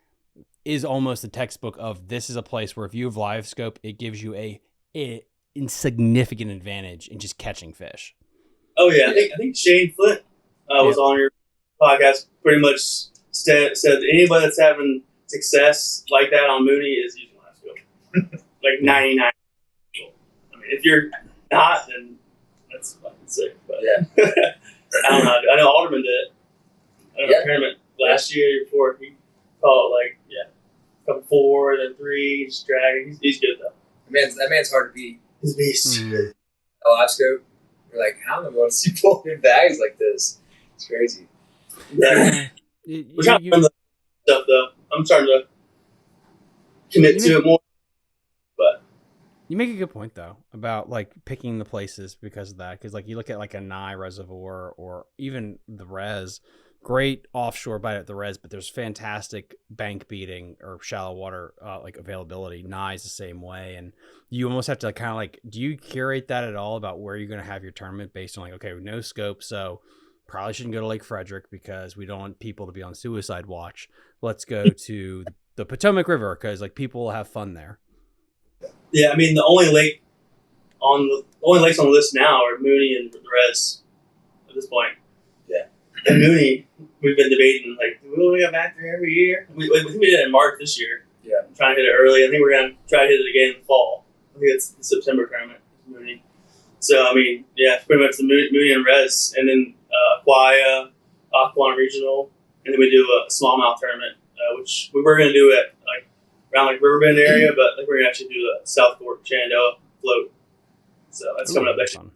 is almost a textbook of this is a place where if you have live scope, it gives you a insignificant advantage in just catching fish. Oh yeah, I think Shane Flint was on your podcast. Pretty much said anybody that's having success like that on Mooney is using live scope. Like 99. I mean, if you're not, then that's fucking sick. But yeah, I don't know. I know Alderman did it. I don't know, tournament last year before he caught couple 4, then 3, just dragging. He's good though. That man's hard to beat. He's a beast. A live scope. You're like, how in the world is he pulling in bags like this? It's crazy. Yeah. We're trying to learn the stuff though. I'm starting to commit to it more. But you make a good point though about like picking the places because of that. Because like you look at like a Nye reservoir or even the Res, great offshore bite at the Res, but there's fantastic bank beating or shallow water like availability. Nye's the same way, and you almost have to kind of like, do you curate that at all about where you're going to have your tournament based on like, okay, no scope, so probably shouldn't go to Lake Frederick because we don't want people to be on suicide watch. Let's go to the Potomac River because like people will have fun there. Yeah, I mean the only lakes on the list now are Mooney and the Res at this point. Yeah, and Mooney, we've been debating like, do we want to go back there every year? We think we did it in March this year. Yeah, I'm trying to hit it early. I think we're gonna try to hit it again in the fall. I think it's the September tournament, Mooney. So I mean, yeah, pretty much the Mooney and Res, and then Aquia, Aquan Regional, and then we do a smallmouth tournament, which we were gonna do it like around like Riverbend area, but like we're gonna actually do the South Fork Shenandoah float. So that's coming up next month.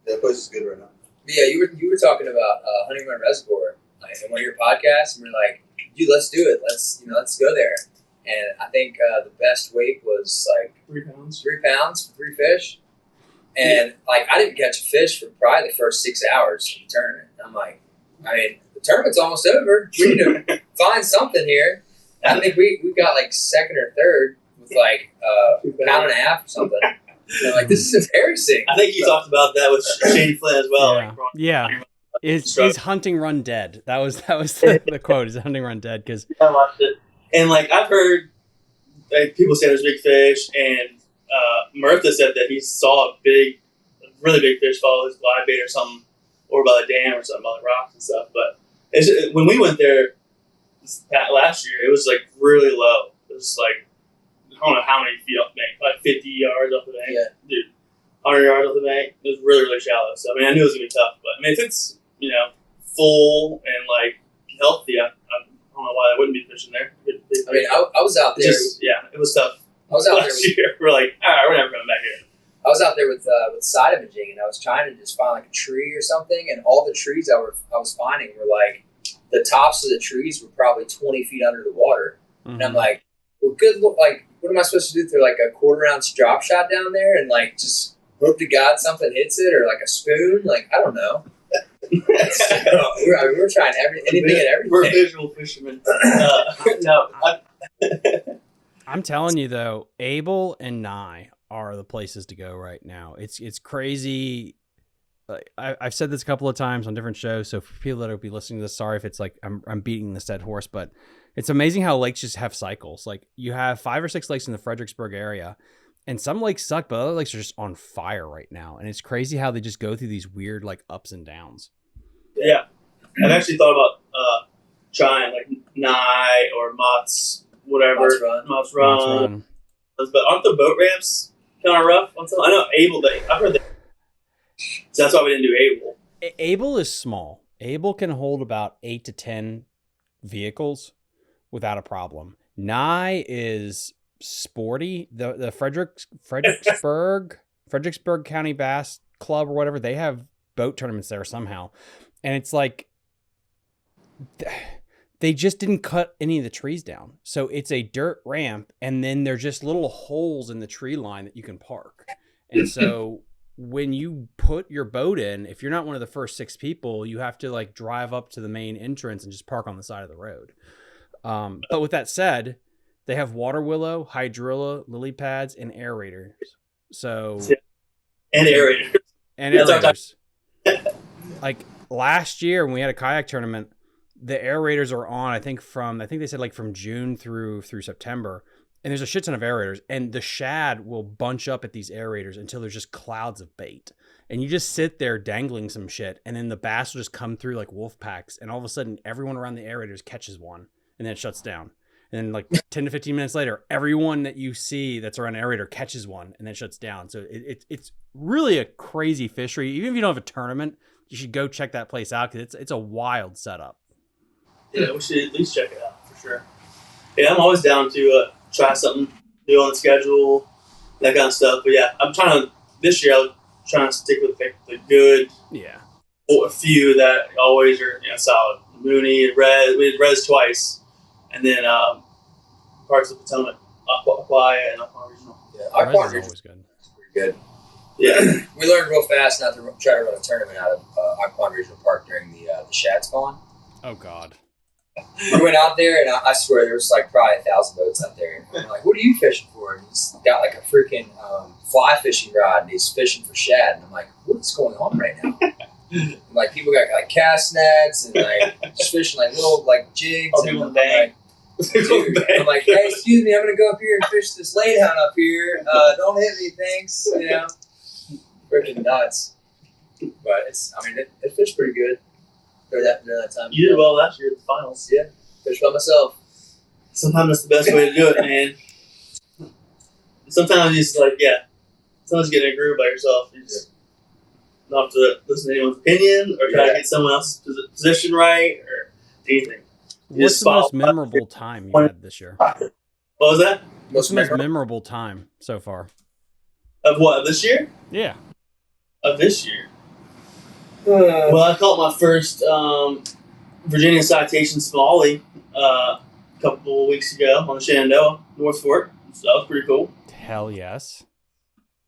That place is good right now. Yeah, you were talking about Hunting Run Reservoir like, in one of your podcasts, and we're like, dude, let's do it. Let's go there. And I think the best weight was like 3 pounds. 3 pounds for 3 fish. And like I didn't catch a fish for probably the first 6 hours of the tournament. And I'm like, I mean, the tournament's almost over. We need to find something here. And I think we got like second or third with like a pound and a half or something. And I'm like, this is embarrassing. I think you talked about that with Shane Flynn as well. Yeah. Like, Is hunting run dead? That was the quote. Is hunting run dead? Because I watched it, and like I've heard like people say there's big fish, and Murtha said that he saw a really big fish follow his glide bait or something, or by the dam or something, by the rocks and stuff. But when we went there last year, it was like really low. It was like I don't know how many feet off the bank, like 50 yards off the bank. Yeah, dude, 100 yards off the bank. It was really, really shallow. So I mean, I knew it was gonna be tough. But I mean, if it's full and like healthy, I don't know why I wouldn't be fishing there. I mean, I was out there. It was tough. I was out last year. We're like, all right, we're never coming back here. I was out there with side imaging, and I was trying to just find like a tree or something, and all the trees I was finding were like the tops of the trees were probably 20 feet under the water, and I'm like, well, good look. Like, what am I supposed to do? Throw like a quarter-ounce drop shot down there, and like just hope to God something hits it, or like a spoon? Like, I don't know. We're trying anything and everything. We're visual fishermen. No. I'm telling you though, Able and Nye are the places to go right now. It's crazy. I've said this a couple of times on different shows, so for people that will be listening to this, sorry if it's like I'm beating this dead horse, but it's amazing how lakes just have cycles. Like you have 5 or 6 lakes in the Fredericksburg area, and some lakes suck, but other lakes are just on fire right now. And it's crazy how they just go through these weird like ups and downs. Yeah, I've actually thought about trying like Nye or Mott's whatever. Mott's Run. But aren't the boat ramps kind of rough? I know Able. I've heard that. So that's why we didn't do Able. Able is small. Able can hold about 8 to 10 vehicles. without a problem. Nye is sporty. The Fredericksburg County Bass Club or whatever, they have boat tournaments there somehow. And it's like they just didn't cut any of the trees down. So it's a dirt ramp, and then there's just little holes in the tree line that you can park. And so when you put your boat in, if you're not one of the first 6 people, you have to like drive up to the main entrance and just park on the side of the road. But with that said, they have water willow, hydrilla, lily pads, and aerators. So and aerators. And aerators. Like last year when we had a kayak tournament, the aerators are on, I think they said like from June through September. And there's a shit ton of aerators, and the shad will bunch up at these aerators until there's just clouds of bait. And you just sit there dangling some shit, and then the bass will just come through like wolf packs, and all of a sudden everyone around the aerators catches one, and then it shuts down. And then like 10 to 15 minutes later, everyone that you see that's around an aerator catches one, and then shuts down. So it's really a crazy fishery. Even if you don't have a tournament, you should go check that place out, because it's a wild setup. Yeah, we should at least check it out for sure. Yeah, I'm always down to try something new on the schedule, that kind of stuff. But yeah, this year I'm trying to stick with the good, a few that always are solid. Mooney, Red, we did Reds twice, and then parts of Potomac, Aqua and Aqua Regional. Yeah, Aqua Regional is good. Pretty good. Yeah, we learned real fast not to try to run a tournament out of Aqua Regional Park during the shad spawn. Oh God. We went out there, and I swear there was like probably 1,000 boats out there. And I'm like, "What are you fishing for?" And he's got like a freaking fly fishing rod, and he's fishing for shad. And I'm like, "What's going on right now?" And, like people got like cast nets and like just fishing like little like jigs. And I'm like, I'm like, "Hey, excuse me, I'm gonna go up here and fish this laydown up here. Don't hit me, thanks." Freaking nuts. But it fished pretty good. During that time. You did well last year at the finals. Yeah, fished by myself. Sometimes that's the best way to do it, man. Sometimes you just sometimes you get in a groove by yourself. You just don't have to listen to anyone's opinion or try to get someone else's position right or anything. What's the most memorable time you had this year? What was that? What's the most memorable time so far? Of what? Of this year? Yeah. Of this year. Well, I caught my first Virginia citation smallie a couple of weeks ago on the Shenandoah, North Fork. So that was pretty cool. Hell yes.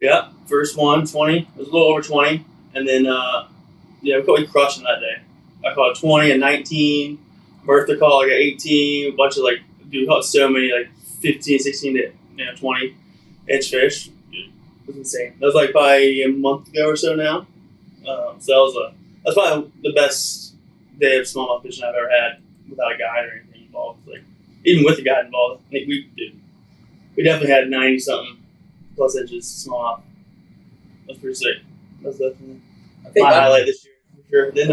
Yeah, first one, 20. It was a little over 20. And then, we crushed that day. I caught 20 and 19. Bertha caught like an 18. A bunch of we caught so many 15, 16 to 20 inch fish. It was insane. That was probably a month ago or so now. So that's probably the best day of smallmouth fishing I've ever had without a guide or anything involved. Even with a guide involved, I think we definitely had 90 something plus inches smallmouth. That's pretty sick. That's definitely my highlight this year for sure. Then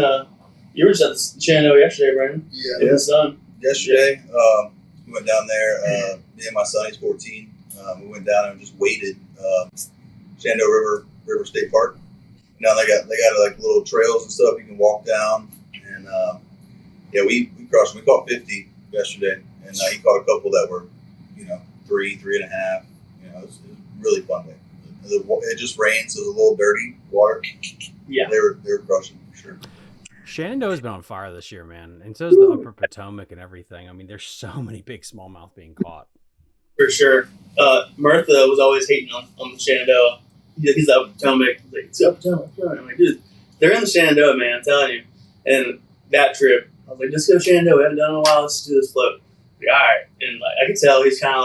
you were just at the Shenandoah yesterday, Brandon. Yeah. With the son. Yesterday, we went down there. Me and my son, he's 14. We went down and just waded Shenandoah River State Park. Now they got little trails and stuff you can walk down, and we crushed. We caught 50 yesterday, and he caught a couple that were 3.5. It was a really fun day. It just rained, so it was a little dirty water. Yeah, they were crushing for sure. Shenandoah's been on fire this year, man, and so is the Upper Potomac and everything. I mean, there's so many big smallmouth being caught. For sure. Murtha was always hating on the Shenandoah. He's up Potomac. He's like, it's up Potomac. I'm like, dude, they're in the Shenandoah, man. I'm telling you. And that trip, I was like, just go Shenandoah. We haven't done it in a while. Let's do this float. Like, all right. And I could tell he's kind of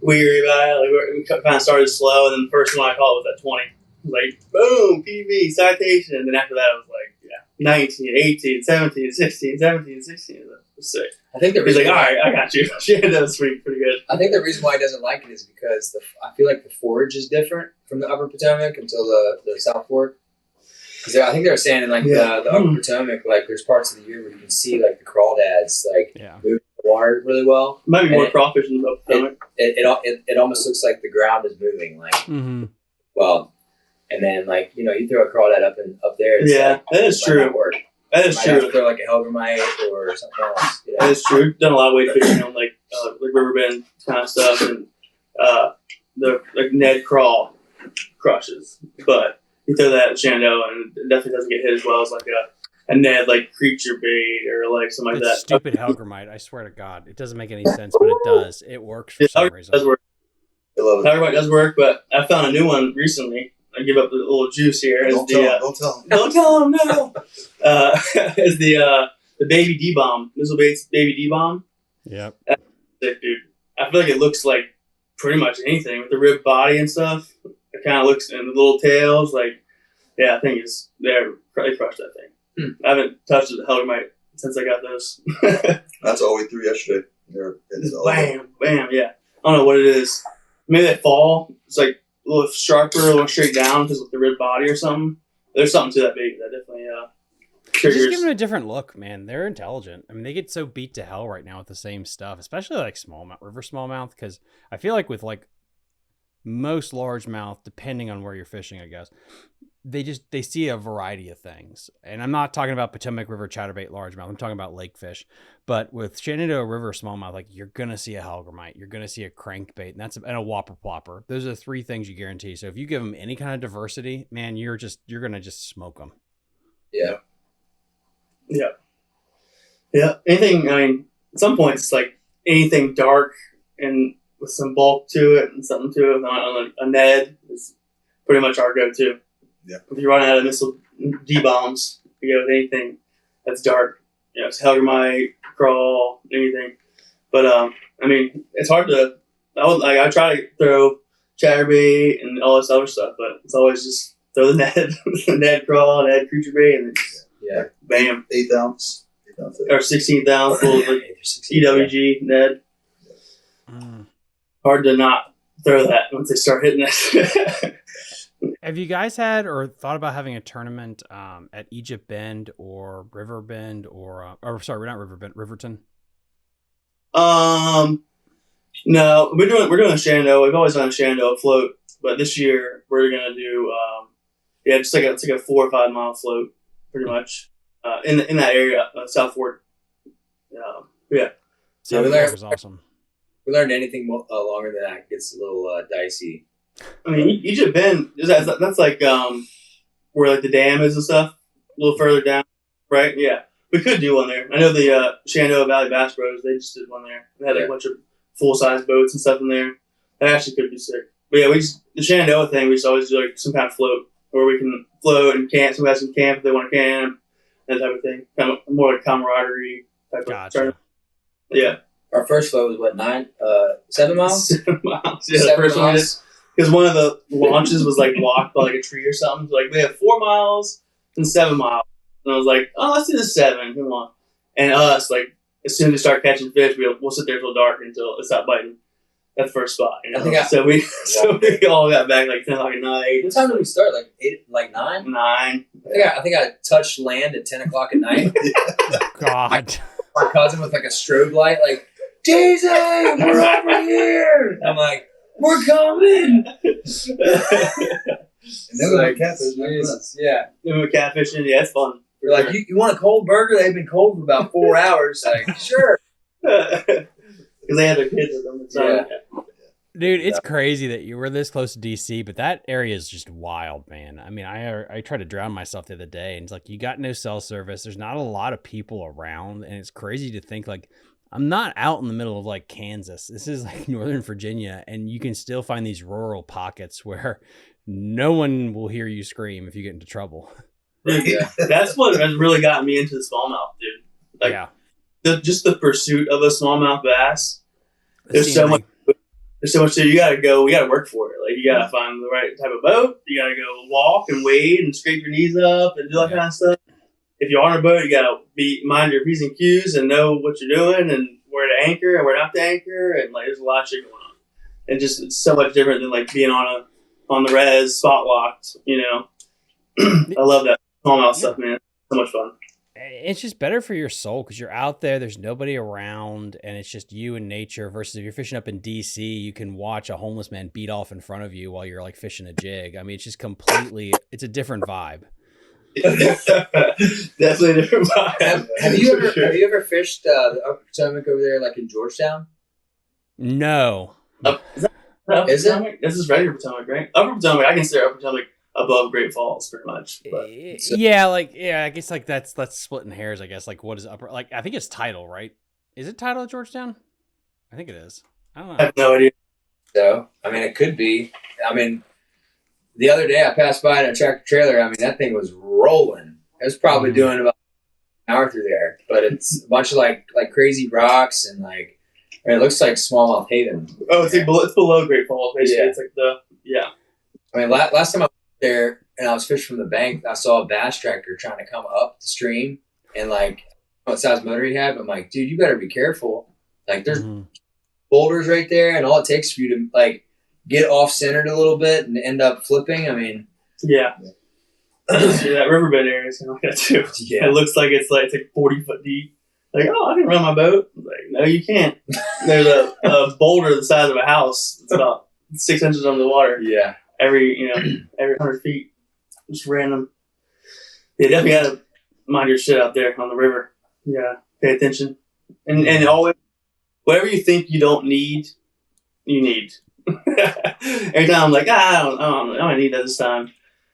weary about it. We kind of started slow, and then the first one I caught was at 20. Boom, PB, citation. And then after that, it was 19, 18, 17, 16, 17, 16. It was sick. I think he's all right, I got you. Shenandoah's pretty good. I think the reason why he doesn't like it is because I feel like the forage is different from the Upper Potomac until the South Fork. Because I think they were saying in the Upper Potomac, there's parts of the year where you can see the crawdads moving the water really well. Might be more crawfish in the Upper Potomac. It almost looks like the ground is moving. Well, and then you throw a crawdad up there. It's that is true. That is Might have to true. throw like a Hellgrammite or something else. You know? That is true. Done a lot of wade fishing on like riverbend kind of stuff, and the like Ned crawl crushes. But you throw that at Shenandoah, and it definitely doesn't get hit as well as like a Ned like creature bait or like something like That that. stupid Hellgrammite. I swear to God, it doesn't make any sense, but it does. It works for some reason. Does work. I love it. Hellgrammite does work, but I found a new one recently. I give up the little juice here. Don't tell him. Don't tell him. Don't tell him, no. Is the baby D-bomb. Missile Bait's baby D-bomb. Yep. That's sick, dude. I feel like it looks like pretty much anything with the ribbed body and stuff. It kind of looks, and the little tails, like, yeah, I think they crushed that thing. I haven't touched the Hellgrammite since I got those. That's all we threw yesterday. Bam, bam, yeah. I don't know what it is. Maybe they fall. It's like a little sharper, a little straight down because of the ribbed body or something. There's something to that bait that definitely triggers. Just give them a different look, man. They're intelligent. I mean, they get so beat to hell right now with the same stuff, especially like smallmouth, river smallmouth, because I feel like with like most largemouth, depending on where you're fishing, I guess, they see a variety of things. And I'm not talking about Potomac River chatterbait largemouth. I'm talking about lake fish. But with Shenandoah River smallmouth, like you're gonna see a Hellgrammite, you're gonna see a crankbait, and a whopper plopper. Those are the three things you guarantee. So if you give them any kind of diversity, man, you're gonna just smoke them. Yeah. Yeah. Anything, I mean, at some point it's like anything dark and with some bulk to it and something to it. On a Ned is pretty much our go-to. Yeah. If you're running out of missile D-bombs, you go with anything that's dark. You know, it's Hellgrammite, crawl, anything. But, I mean, it's hard to, I try to throw chatterbait and all this other stuff, but it's always just throw the Ned, the Ned crawl, Ned creature bait, and then bam. 8th ounce. Or 16th ounce, full of like EWG, Ned. Hard to not throw that once they start hitting it. Have you guys had or thought about having a tournament at Egypt Bend or River Bend or sorry, not River Bend, Riverton? No, we're doing a Shenandoah. We've always done a Shenandoah float, but this year we're gonna do it's like a 4 or 5 mile float, pretty much in that area, South Fork. Yeah. So that was awesome. We learned anything longer than that gets a little dicey. I mean, Egypt Bend that's like where like the dam is and stuff, a little further down, right? Yeah, we could do one there. I know the Shenandoah Valley Bass Bros, they just did one there. They had like a bunch of full size boats and stuff in there. That actually could be sick. But yeah, the Shenandoah thing, we just always do like some kind of float where we can float and camp. Some guys can camp if they want to camp, that type of thing. Kind of more like camaraderie type of tournament. Yeah. Our first float was what, 7 miles? 7 miles. Yeah, 7 the first one miles. because one of the launches was like blocked by like a tree or something. So, like we have 4 miles and 7 miles, and I was like, oh, let's do the 7. Come on. And us, like as soon as we start catching fish, we'll sit there till dark until it stopped biting. That's the first spot. You know? So we all got back like 10 o'clock at night. What time did we start? Like 8, like 9? 9. I think I touched land at 10 o'clock at night. God. My cousin with like a strobe light, like, Jason, we're over here. I'm like, we're coming. And then like catfish. Yeah. Then we were catfishing. Yeah, it's fun. We're like, you want a cold burger? They've been cold for about 4 hours. Like, sure. Because they had their kids with them. So, Dude, it's crazy that you were this close to DC, but that area is just wild, man. I mean, I tried to drown myself the other day, and it's like you got no cell service. There's not a lot of people around, and it's crazy to think like I'm not out in the middle of like Kansas. This is like Northern Virginia, and you can still find these rural pockets where no one will hear you scream if you get into trouble. That's what has really gotten me into the smallmouth, dude. Like, just the pursuit of a smallmouth bass. There's so much to you gotta go. We gotta work for it. Like you gotta find the right type of boat. You gotta go walk and wade and scrape your knees up and do that kind of stuff. If you're on a boat, you gotta mind your P's and Q's and know what you're doing and where to anchor and where not to anchor. And like there's a lot of shit going on. And just it's so much different than like being on the res spot locked. You know, I love that smallmouth stuff, man. So much fun. It's just better for your soul because you're out there, there's nobody around, and it's just you and nature versus if you're fishing up in DC, you can watch a homeless man beat off in front of you while you're like fishing a jig. I mean, it's just it's a different vibe. Definitely a different vibe. Have you ever fished the Upper Potomac over there, like in Georgetown? No. Is that Upper Is it? Potomac? This is regular Potomac, right? Upper Potomac, I consider Upper Potomac above Great Falls, pretty much. But I guess like that's splitting hairs. I guess like what is upper? Like I think it's tidal, right? Is it tidal at Georgetown? I think it is. I don't I know. have no idea. So, I mean, it could be. I mean, the other day I passed by in a tractor trailer. I mean, that thing was rolling. It was probably doing about an hour through there, but it's a bunch of like crazy rocks and like, I mean, it looks like Smallmouth Haven. Oh, it's below Great Falls, basically. Yeah. It's like I mean, last time I was there and I was fishing from the bank, I saw a bass tractor trying to come up the stream and like, what size motor he had. I'm like, dude, you better be careful. Like, there's boulders right there, and all it takes for you to like get off centered a little bit and end up flipping. I mean, yeah. That riverbed area is kind of like that too. Yeah. It looks like it's like 40 foot deep. Like, oh, I can run my boat. I'm like, no, you can't. There's a boulder the size of a house. It's about 6 inches under the water. yeah. Every 100 feet. Just random. Yeah, definitely gotta mind your shit out there on the river. Yeah, pay attention. And always, whatever you think you don't need, you need. Every time I'm like, I don't need that this time.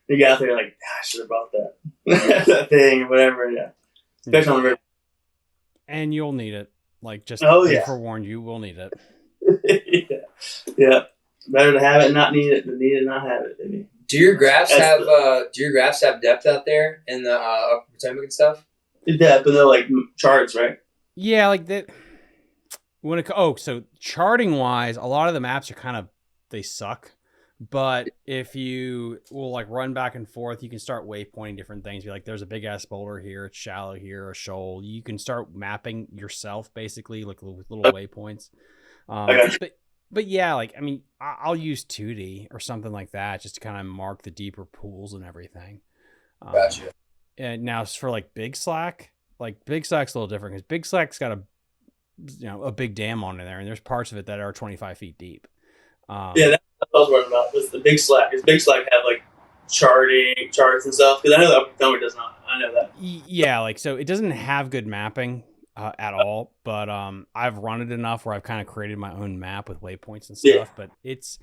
You get out there like, I should have brought that. That thing or whatever, yeah. Especially on the river. And you'll need it. Like just be forewarned, you will need it. yeah. Better to have it and not need it than need it and not have it. Maybe. Do your graphs have depth out there in the Upper Potomac and stuff? Yeah, but they're like charts, right? Yeah, like that. So charting wise, a lot of the maps are they suck. But if you will like run back and forth, you can start waypointing different things. Be like, there's a big ass boulder here, it's shallow here, a shoal. You can start mapping yourself basically, like with little waypoints. But yeah, like I mean, I'll use 2D or something like that just to kind of mark the deeper pools and everything. Gotcha. And now for like Big Slack's a little different because Big Slack's got a big dam on there, and there's parts of it that are 25 feet deep. Yeah, that's what I was worried about was the Big Slack. Because Big Slack have like charts and stuff. Because I know the Upper Potomac does not. I know that. Yeah, like so it doesn't have good mapping at all. But I've run it enough where I've kind of created my own map with waypoints and stuff. Yeah. But it's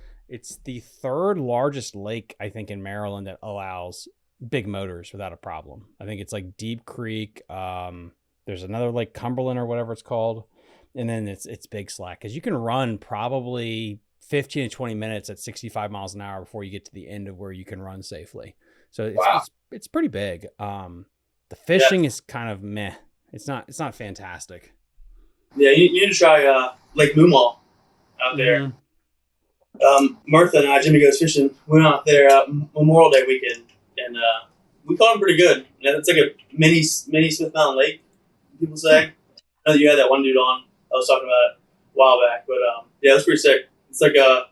the third largest lake I think in Maryland that allows big motors without a problem. I think it's like Deep Creek. There's another Lake Cumberland or whatever it's called, and then it's Big Slack because you can run probably 15 to 20 minutes at 65 miles an hour before you get to the end of where you can run safely. So it's pretty big. The fishing is kind of meh. It's not fantastic. Yeah, you need to try Lake Moomaw out there. Martha and I, Jimmy Goes Fishing, we went out there Memorial Day weekend, and we caught them pretty good. And it's like a mini Smith Mountain Lake, people say. I know that you had that one dude on. I was talking about it a while back, but yeah, it was pretty sick. It's like a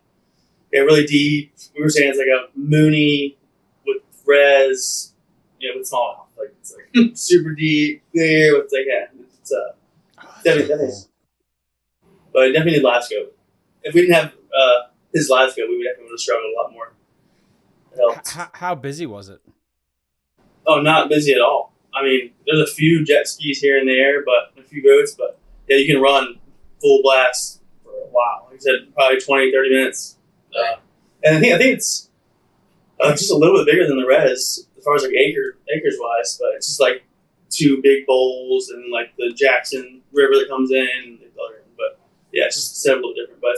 really deep. We were saying it's like a Mooney with res, with smallmouth. Like it's like super deep, clear. With like it's definitely, cool. But definitely need live scope. If we didn't have his live scope, we would definitely struggle a lot more. It helped. How busy was it? Oh, not busy at all. I mean, there's a few jet skis here and there, but a few boats. But yeah, you can run full blast for a while. Like I said, probably 20, 30 minutes. And I think it's just a little bit bigger than the res as far as like acres wise. But it's just like two big bowls and like the Jackson River that comes in. But yeah, it's just set a little different. But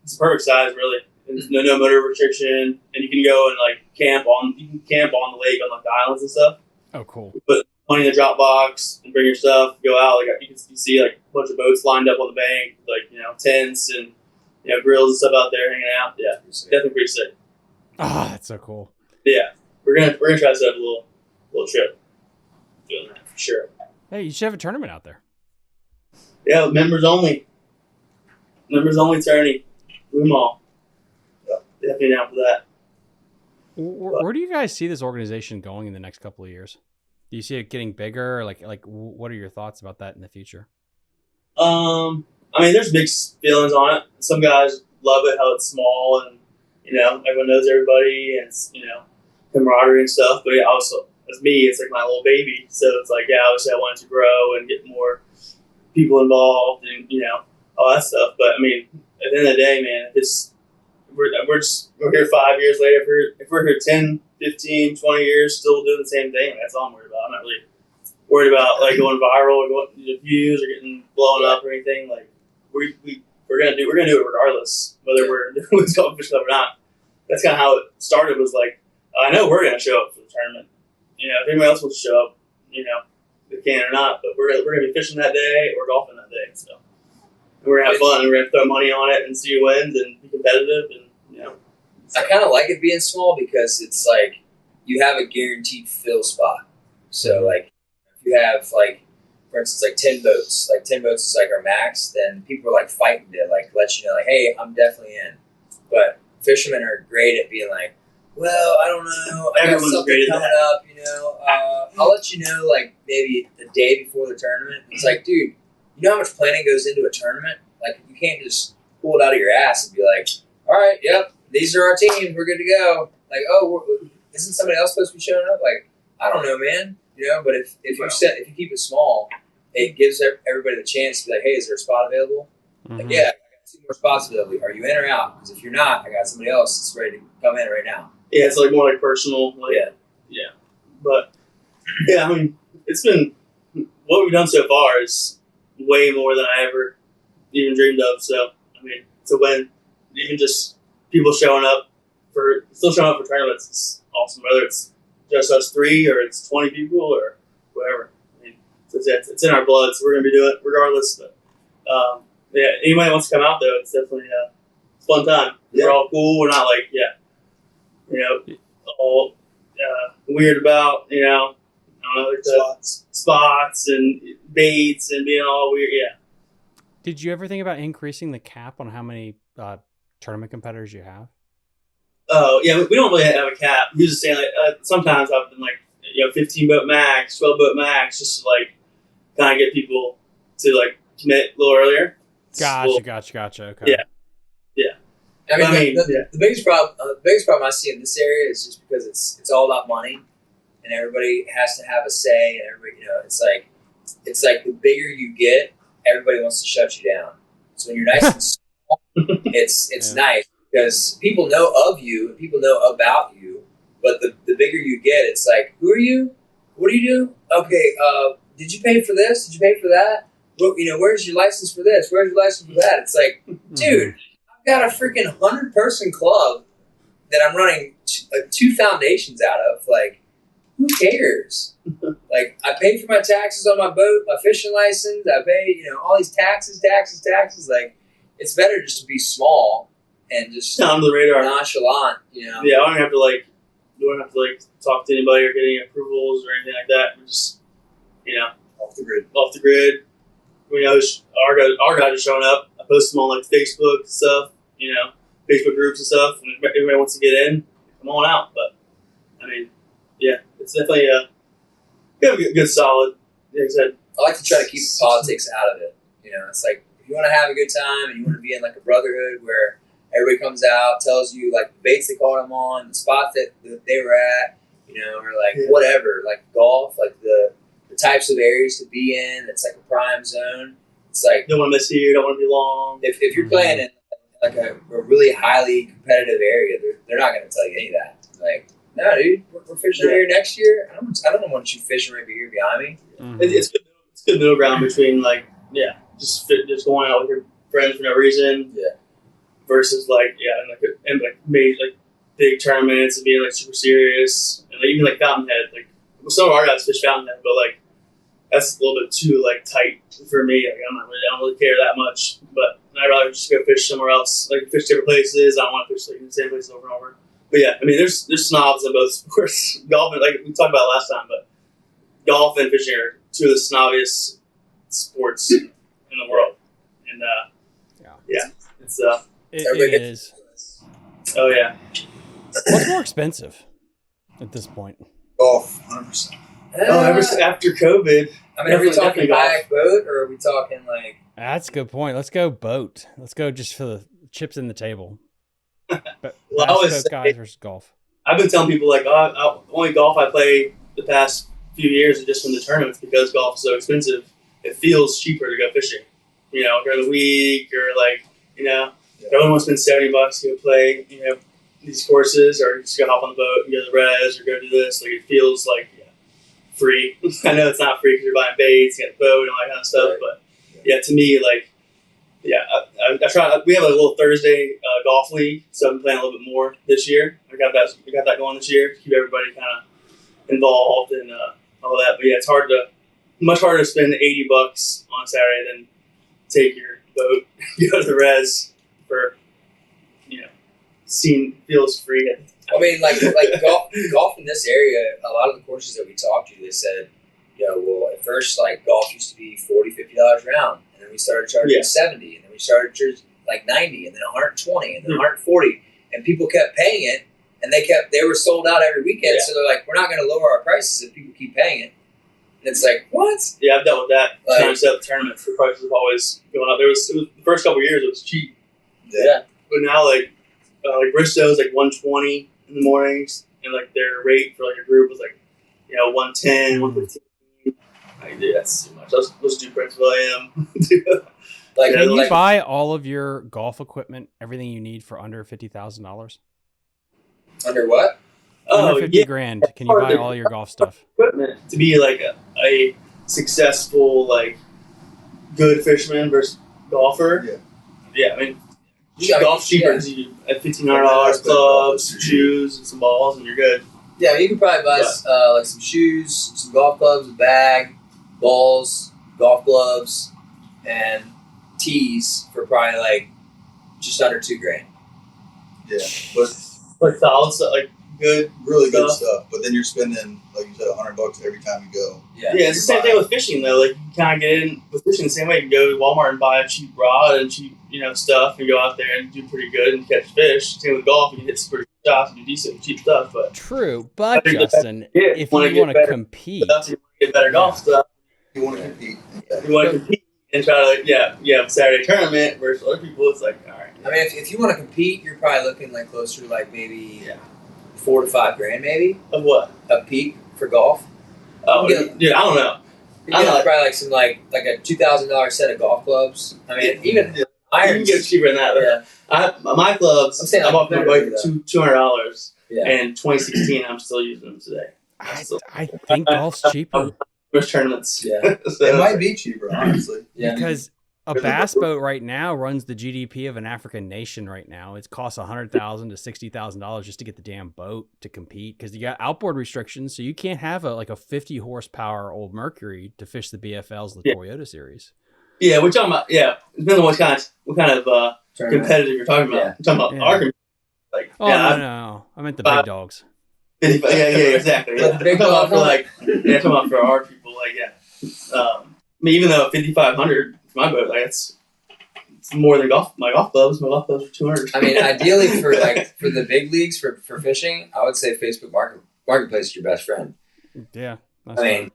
it's a perfect size really. There's no motor restriction, and you can go and like camp on the lake on like the islands and stuff. Oh, cool. Put money in the drop box and bring your stuff. Go out. Like you can see like a bunch of boats lined up on the bank, like tents and grills and stuff out there hanging out. Yeah, definitely pretty sick. Oh, that's so cool. Yeah, we're gonna try to set up a little trip doing that for sure. Hey, you should have a tournament out there. Yeah, members only tourney. Boom all. Definitely down for that. Where do you guys see this organization going in the next couple of years? Do you see it getting bigger? Like what are your thoughts about that in the future? I mean, there's mixed feelings on it. Some guys love it how it's small and everyone knows everybody and it's camaraderie and stuff. But yeah, also as me, it's like my little baby. So it's like, yeah, obviously I wanted to grow and get more people involved and, you know, all that stuff. But I mean, at the end of the day, man, we're here 5 years later. If we're here 10, 15, 20 years, still doing the same thing, that's all I'm worried about. I'm not really worried about like going viral or going to views or getting blown up or anything. Like we're gonna do it regardless, whether we're doing this Fish Club or not. That's kind of how it started. Was like, I know we're gonna show up for the tournament. You know, if anybody else wants to show up, you know, they can or not. But we're gonna be fishing that day or golfing that day. So and we're gonna have fun. And we're gonna throw money on it and see who wins and be competitive. And you know, I kind of like it being small because it's like you have a guaranteed fill spot. So like if you have like, for instance, like 10 boats, like 10 boats is like our max, then people are like fighting to like let you know, like, hey, I'm definitely in. But fishermen are great at being like, well, I don't know, I got something coming up, you know, I'll let you know like maybe the day before the tournament. It's like, dude, you know how much planning goes into a tournament? Like you can't just pull it out of your ass and be like, all right, yep, these are our teams, we're good to go. Like, oh, isn't somebody else supposed to be showing up? Like, I don't know, man. You know, but if you keep it small, it gives everybody the chance to be like, hey, is there a spot available? Mm-hmm. Like, yeah, I got 2 more spots available. Are you in or out? Because if you're not, I got somebody else that's ready to come in right now. yeah, it's like more like personal. Like, yeah. But yeah, I mean, it's been what we've done so far is way more than I ever even dreamed of. So I mean, to win, even just people showing up for tournaments is awesome. Whether it's just us 3 or it's 20 people or whatever. I mean, it's in our blood, so we're gonna be doing it regardless. But yeah, anybody wants to come out though, it's definitely a fun time. Yeah. We're all cool. We're not like you know, all weird about I don't know, like spots and baits and being all weird. Yeah. Did you ever think about increasing the cap on how many tournament competitors you have? Oh yeah, we don't really have a cap. We just saying like sometimes I've been like 15 boat max, 12 boat max, just to like kind of get people to like commit a little earlier. Gotcha. Okay. Yeah. I mean, the biggest problem I see in this area is just because it's all about money, and everybody has to have a say, and everybody, it's like the bigger you get, everybody wants to shut you down. So when you're nice and small, it's nice because people know of you and people know about you. But the bigger you get, it's like, who are you? What do you do? Okay, did you pay for this? Did you pay for that? Well, where's your license for this? Where's your license for that? It's like, dude, I've got a freaking 100-person club that I'm running 2 foundations out of. Like, who cares? Like, I pay for my taxes on my boat, my fishing license. I pay, all these taxes. Like, it's better just to be small and just under the radar, nonchalant. Yeah, I don't have to talk to anybody or get any approvals or anything like that. We're just, off the grid. We know our guys are showing up. I post them on like Facebook stuff, Facebook groups and stuff. And if everybody wants to get in, come on out. But I mean, yeah, it's definitely a good solid. Like I said, I like to try to keep politics out of it. It's like if you want to have a good time and you want to be in like a brotherhood where everybody comes out, tells you like the baits they caught them on, the spots that they were at, or like whatever, like golf, like the types of areas to be in. It's like a prime zone. It's like don't want to miss you, don't want to be long. If you're playing in like a really highly competitive area, they're not going to tell you any of that. Like, no, dude, we're fishing here next year. I don't want you fishing right here behind me. Mm-hmm. It's good middle ground between just going out with your friends for no reason. Yeah. Versus and big tournaments and being like super serious and even like Fountainhead. Like some of our guys fish Fountainhead, but like that's a little bit too like tight for me. Like I don't really care that much. But I'd rather just go fish somewhere else. Like fish different places. I don't want to fish like the same places over and over. But yeah, I mean there's snobs in both sports. Golf and like we talked about last time, but golf and fishing are 2 of the snobbiest sports in the world. And it's It is. Oh yeah. What's more expensive at this point? Golf, 100%. Ever after COVID. I mean, are we talking kayak boat or are we talking like? That's a good point. Let's go boat. Let's go just for the chips in the table. But well, guys versus golf. I've been telling people like, only golf I play the past few years, just from the tournaments, because golf is so expensive, it feels cheaper to go fishing. You know, during the week, or like, you know, everyone wants to spend $70 to go play, you know, these courses, or just go hop on the boat and go to the res, or go do this. Like, it feels like free. I know it's not free because you're buying baits, you got the boat, and all that kind of stuff. Right. But yeah, to me, like, I try. We have a little Thursday golf league, so I'm playing a little bit more this year. We got that going this year to keep everybody kind of involved and all that. But yeah, it's much harder to spend $80 on Saturday than take your boat, go to the res for, you know, feels free. I mean, like golf in this area, a lot of the courses that we talked to, they said, you know, well, at first, like, golf used to be $40, $50 a round, and then we started charging $70, and then we started charging like $90, and then $120, and then $140, and people kept paying it, and they were sold out every weekend. So they're like, we're not going to lower our prices if people keep paying it. And it's like, what? Yeah, I've dealt with that. Trying to set up tournaments, the prices have always going up. It was the first couple of years, it was cheap. Yeah. But now, like Bristow's like $120 in the mornings, and like their rate for like a group was like, you know, $110, $115. Like, dude, that's too much. Let's do Prince William. Like, can you buy all of your golf equipment, everything you need, for under $50,000? Under what? Under 50 grand. Can you buy all your golf stuff? Equipment to be like a successful, like, good fisherman versus golfer. Yeah, I mean, golf's cheaper. You at $1,500, clubs, shoes, and some balls, and you're good. Yeah, you can probably buy like some shoes, some golf clubs, a bag, balls, golf gloves, and tees for probably like just under $2,000. Yeah, but like solid stuff, like good, really good stuff. But then you're spending, like you said, $100 every time you go. Yeah, it's the same thing with fishing though. Like, you kind of get in with fishing the same way. You can go to Walmart and buy a cheap rod and cheap, you know, stuff, and go out there and do pretty good and catch fish. Same with golf, you can hit some pretty good shots and do decent with cheap stuff. But true, but Justin, if you want to compete, you want to get better golf stuff. You want to compete. You want to compete and try to, like, Saturday tournament versus other people. It's like, all right. I mean, if you want to compete, you're probably looking like closer to like maybe $4,000 to $5,000, maybe. Of what? A peak for golf. Oh, dude, I don't know. I know, probably like some like a $2,000 set of golf clubs. I mean, even irons. You can get cheaper than that. But my clubs, I bought my bike for $200. Yeah. And 2016, I'm still using them today. I think golf's cheaper. There's tournaments. Yeah, so, it might be cheaper, honestly. Because a bass boat right now runs the GDP of an African nation right now. It costs $100,000 to $60,000 just to get the damn boat to compete, because you got outboard restrictions, so you can't have a 50 horsepower old Mercury to fish the BFLs of the Toyota series. Yeah, we're talking about depending on what kind of competitive you're talking about. We're talking about our like. No, I meant the big dogs. Yeah, exactly. I'm talking about for our people, I mean, even though 5,500 for my boat, like it's more than my golf clubs. My golf clubs are 200. I mean, ideally for the big leagues for fishing, I would say Facebook Marketplace is your best friend. Yeah, I mean,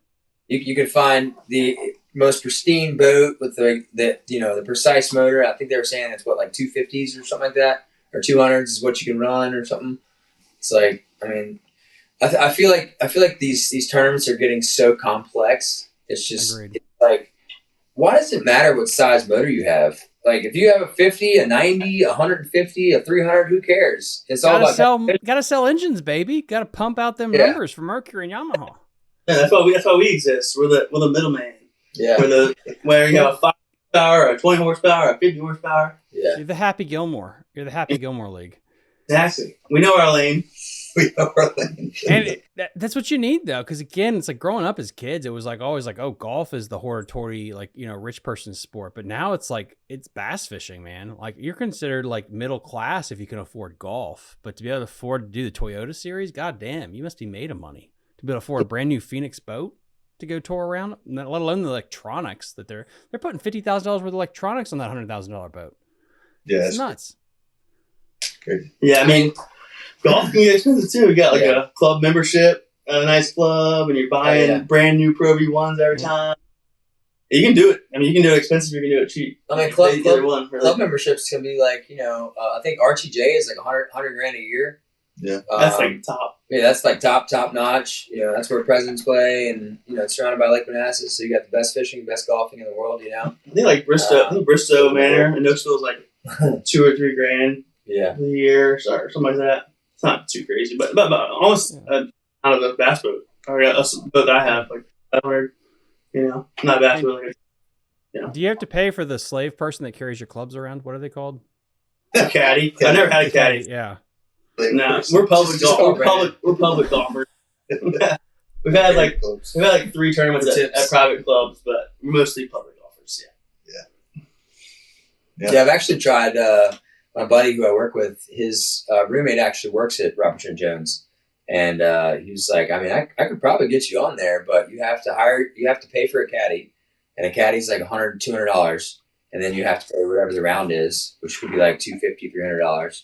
you can find the most pristine boat with the precise motor. I think they were saying it's like 250s or something like that, or 200s is what you can run or something. It's like, I mean, I feel like these tournaments are getting so complex. It's just it's like, why does it matter what size motor you have? Like, if you have a 50, a 90, a 150, a 300, who cares? It's all about gotta sell engines, baby. Gotta pump out them numbers for Mercury and Yamaha. Yeah, that's why we exist. We're the middleman. Yeah. Where you have a 5 horsepower, a 20 horsepower, a 50 horsepower. Yeah. You're the Happy Gilmore. You're the Happy Gilmore League. Exactly. We know our lane. And that's what you need, though, because again, it's like growing up as kids, it was like always like, oh, golf is the hortatory, like, you know, rich person's sport. But now it's like, it's bass fishing, man. Like, you're considered like middle class if you can afford golf, but to be able to afford to do the Toyota series, goddamn, you must be made of money to be able to afford a brand new Phoenix boat to go tour around, let alone the electronics that they're putting $50,000 worth of electronics on that $100,000 boat. Yeah, it's nuts. Crazy. Yeah, I mean, golf can get expensive too. We got a club membership, a nice club, and you're buying brand new Pro V1s every time. You can do it. I mean, you can do it expensive. You can do it cheap. I mean, club memberships can be like, I think RTJ is like $100,000 a year. Yeah. That's like top. Yeah, that's like top notch. You know, that's where presidents play, and you know, it's surrounded by Lake Manassas, so you got the best fishing, best golfing in the world. You know, I think like Bristow. I think Bristow Manor in Knoxville is like $2 or $3 grand yeah. a year, or something like that. It's not too crazy, but almost out of a bass boat. Or a boat that I have, like 500. You know, not a bass boat. Like, Do you have to pay for the slave person that carries your clubs around? What are they called? a caddy. I never had a caddy. Yeah. No, we're public golfers. we've had like 3 tournaments at private clubs, but we're mostly public golfers. Yeah, I've actually tried. My buddy who I work with, his roommate actually works at Robert Jones, and he was like, I mean, I could probably get you on there, but you have to pay for a caddy, and a caddy's like $100, $200, and then you have to pay whatever the round is, which could be like $250, $300.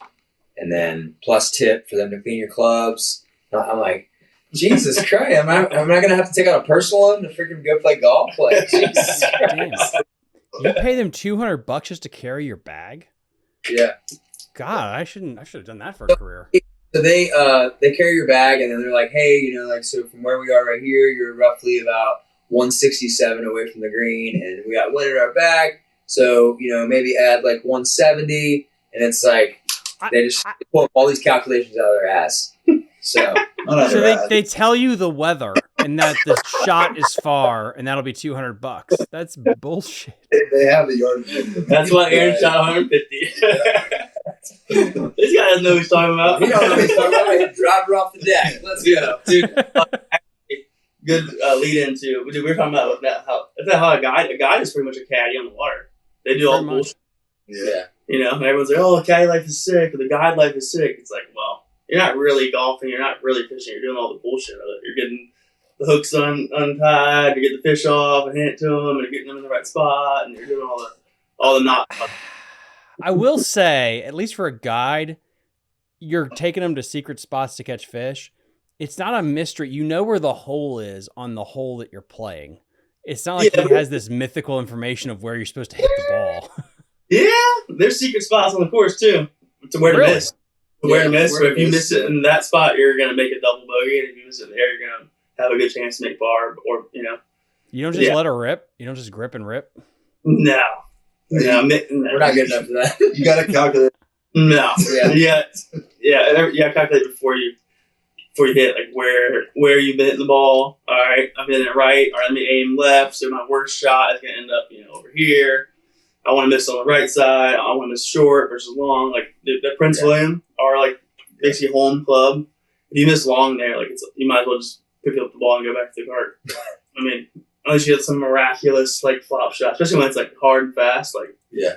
And then plus tip for them to clean your clubs. I'm like, Jesus Christ, am I going to have to take out a personal loan to freaking go play golf? Like, Jesus Christ. You pay them $200 just to carry your bag? Yeah. God, I should have done that for a career. So they carry your bag, and then they're like, hey, you know, like, so from where we are right here, you're roughly about 167 away from the green, and we got wind in our bag. So, you know, maybe add like 170, and it's like, they just pull all these calculations out of their ass. So they tell you the weather and that the shot is far, and that'll be $200. That's bullshit. They have the yard. That's why Aaron shot 150. This guy doesn't know what he's talking about. You don't know what he's talking about. Drive her off the deck. Let's go, dude. Good lead into. We were talking about how a guide is pretty much a caddy on the water. They do all the bullshit. Yeah. You know, and everyone's like, "Oh, the caddy life is sick," or "The guide life is sick." It's like, well, you're not really golfing. You're not really fishing. You're doing all the bullshit of it. You're getting the hooks untied. You're getting the fish off and hand it to them, and you're getting them in the right spot, and you're doing all the knot. I will say, at least for a guide, you're taking them to secret spots to catch fish. It's not a mystery. You know where the hole is on the hole that you're playing. It's not like he has this mythical information of where you're supposed to hit the ball. Yeah, there's secret spots on the course too. To where to miss. Where to miss. So if you miss it in that spot, you're gonna make a double bogey, and if you miss it there, you're gonna have a good chance to make par. Or you know, you don't just let her rip. You don't just grip and rip. No, we're not good enough for that. You gotta calculate. No, calculate before you hit, like where you've been hitting the ball. All right, I'm hitting it right. All right, let me aim left. So my worst shot is gonna end up, over here. I want to miss on the right side. I want to miss short versus long. Like the Prince William are like basically home club. If you miss long there, like you might as well just pick up the ball and go back to the cart. I mean, unless you get some miraculous like flop shot, especially when it's like hard and fast. Like yeah.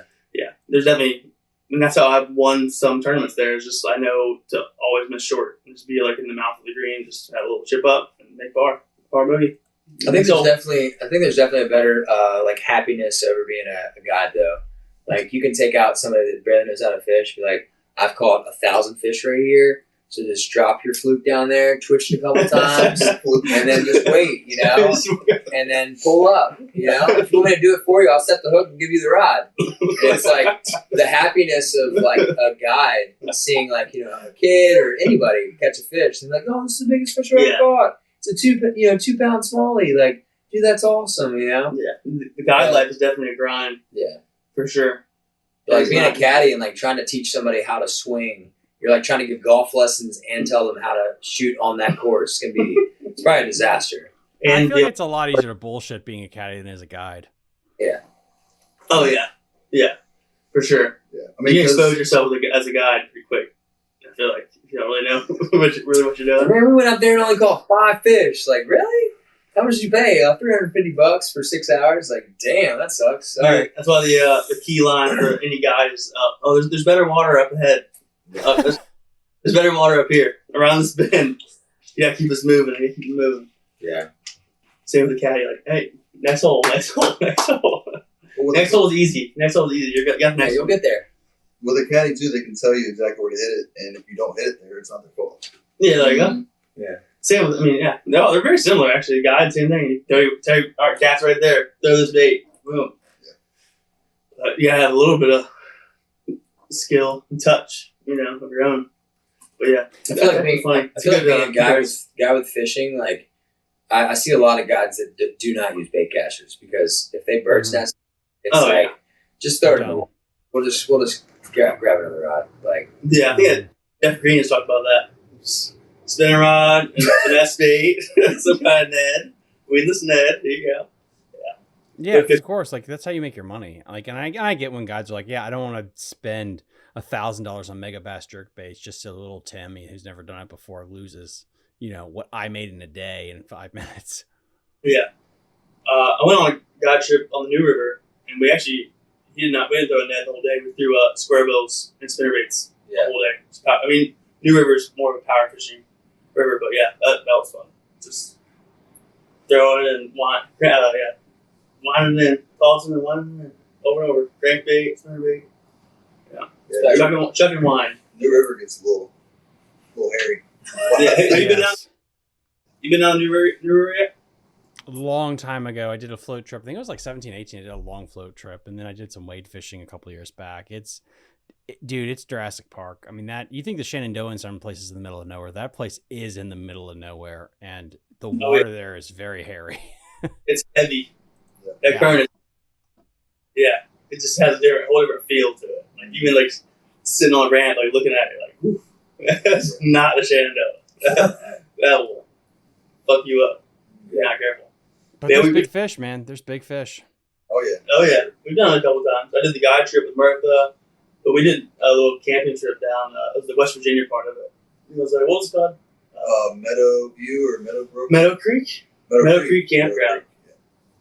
There's definitely, and that's how I've won some tournaments. There is just I know to always miss short, and just be like in the mouth of the green, just have a little chip up and make par bogey. I think there's definitely a better like happiness over being a guide though. Like you can take out somebody that barely knows how to fish, be like, I've caught 1,000 fish right here, so just drop your fluke down there, twitch it a couple times, and then just wait, and then pull up. If you want me to do it for you, I'll set the hook and give you the rod. And it's like the happiness of like a guide seeing like a kid or anybody catch a fish, and like, oh, this is the biggest fish I ever caught. It's a 2-pound smallie. Like, dude, that's awesome, Yeah. The guide life is definitely a grind. Yeah. For sure. Like being a caddy and like trying to teach somebody how to swing. You're like trying to give golf lessons and tell them how to shoot on that course. It's probably a disaster. And I feel like it's a lot easier to bullshit being a caddy than as a guide. Yeah. Oh yeah. Yeah. For sure. Yeah. I mean, you expose yourself as a guide pretty quick. I feel like you don't really know what you're doing. Man, we went out there and only caught 5 fish. Like, really? How much did you pay? $350 for 6 hours? Like, damn, that sucks. All right. That's why the key line for any guide is, there's better water up ahead. There's better water up here around this bend. You gotta keep us moving. Yeah. Same with the caddy. Like, hey, next hole. Next hole is easy. You got next. You'll get there. With a caddy too, they can tell you exactly where to hit it, and if you don't hit it there, it's not their fault. Yeah, there you go. Yeah. Same with, no, they're very similar actually. Guide, same thing. You tell you, all right, cast right there. Throw this bait. Boom. Yeah. You gotta have a little bit of skill and touch, of your own. But yeah, I feel like being, funny. I feel like being a guy with fishing, like I see a lot of guys that do not use bait casters because if they bird nest, it's just throw it in the water. We'll just grab another rod. Like I think Jeff Green has talked about that. Spinning rod and finesse bait, some kind of Ned, weedless Ned. There you go. Yeah, of course. Like that's how you make your money. Like, and I get when guys are like, yeah, I don't want to spend $1,000 on mega bass jerk baits just so little Timmy who's never done it before loses, what I made in a day in 5 minutes. Yeah, I went on a guide trip on the New River, and we didn't throw a net the whole day. We threw square bills and spinnerbaits the whole day. I mean, New River is more of a power fishing river, but yeah, that was fun. Just throwing and winding in, tossing and winding in, over and over. Crankbait, spinnerbait. Yeah. Chuck and wind. New River gets a little hairy. Yeah. Have you been down New River yet? A long time ago, I did a float trip. I think it was like 17, 18. I did a long float trip, and then I did some wade fishing a couple of years back. It's Jurassic Park. I mean, that you think the Shenandoah in some places in the middle of nowhere. That place is in the middle of nowhere, and the water there is very hairy. It's heavy. That current is, it just has a whole different feel to it. Like even like sitting on a ramp, like looking at it, like, whew, that's not the Shenandoah. That will fuck you up. You're not careful. But there's big fish, man. There's big fish. Oh yeah. We've done it a couple times. I did the guide trip with Martha, but we did a little camping trip down the West Virginia part of it. It was like, what was it called? Meadow View or Meadowbrook? Meadow Creek. Meadow Creek Campground.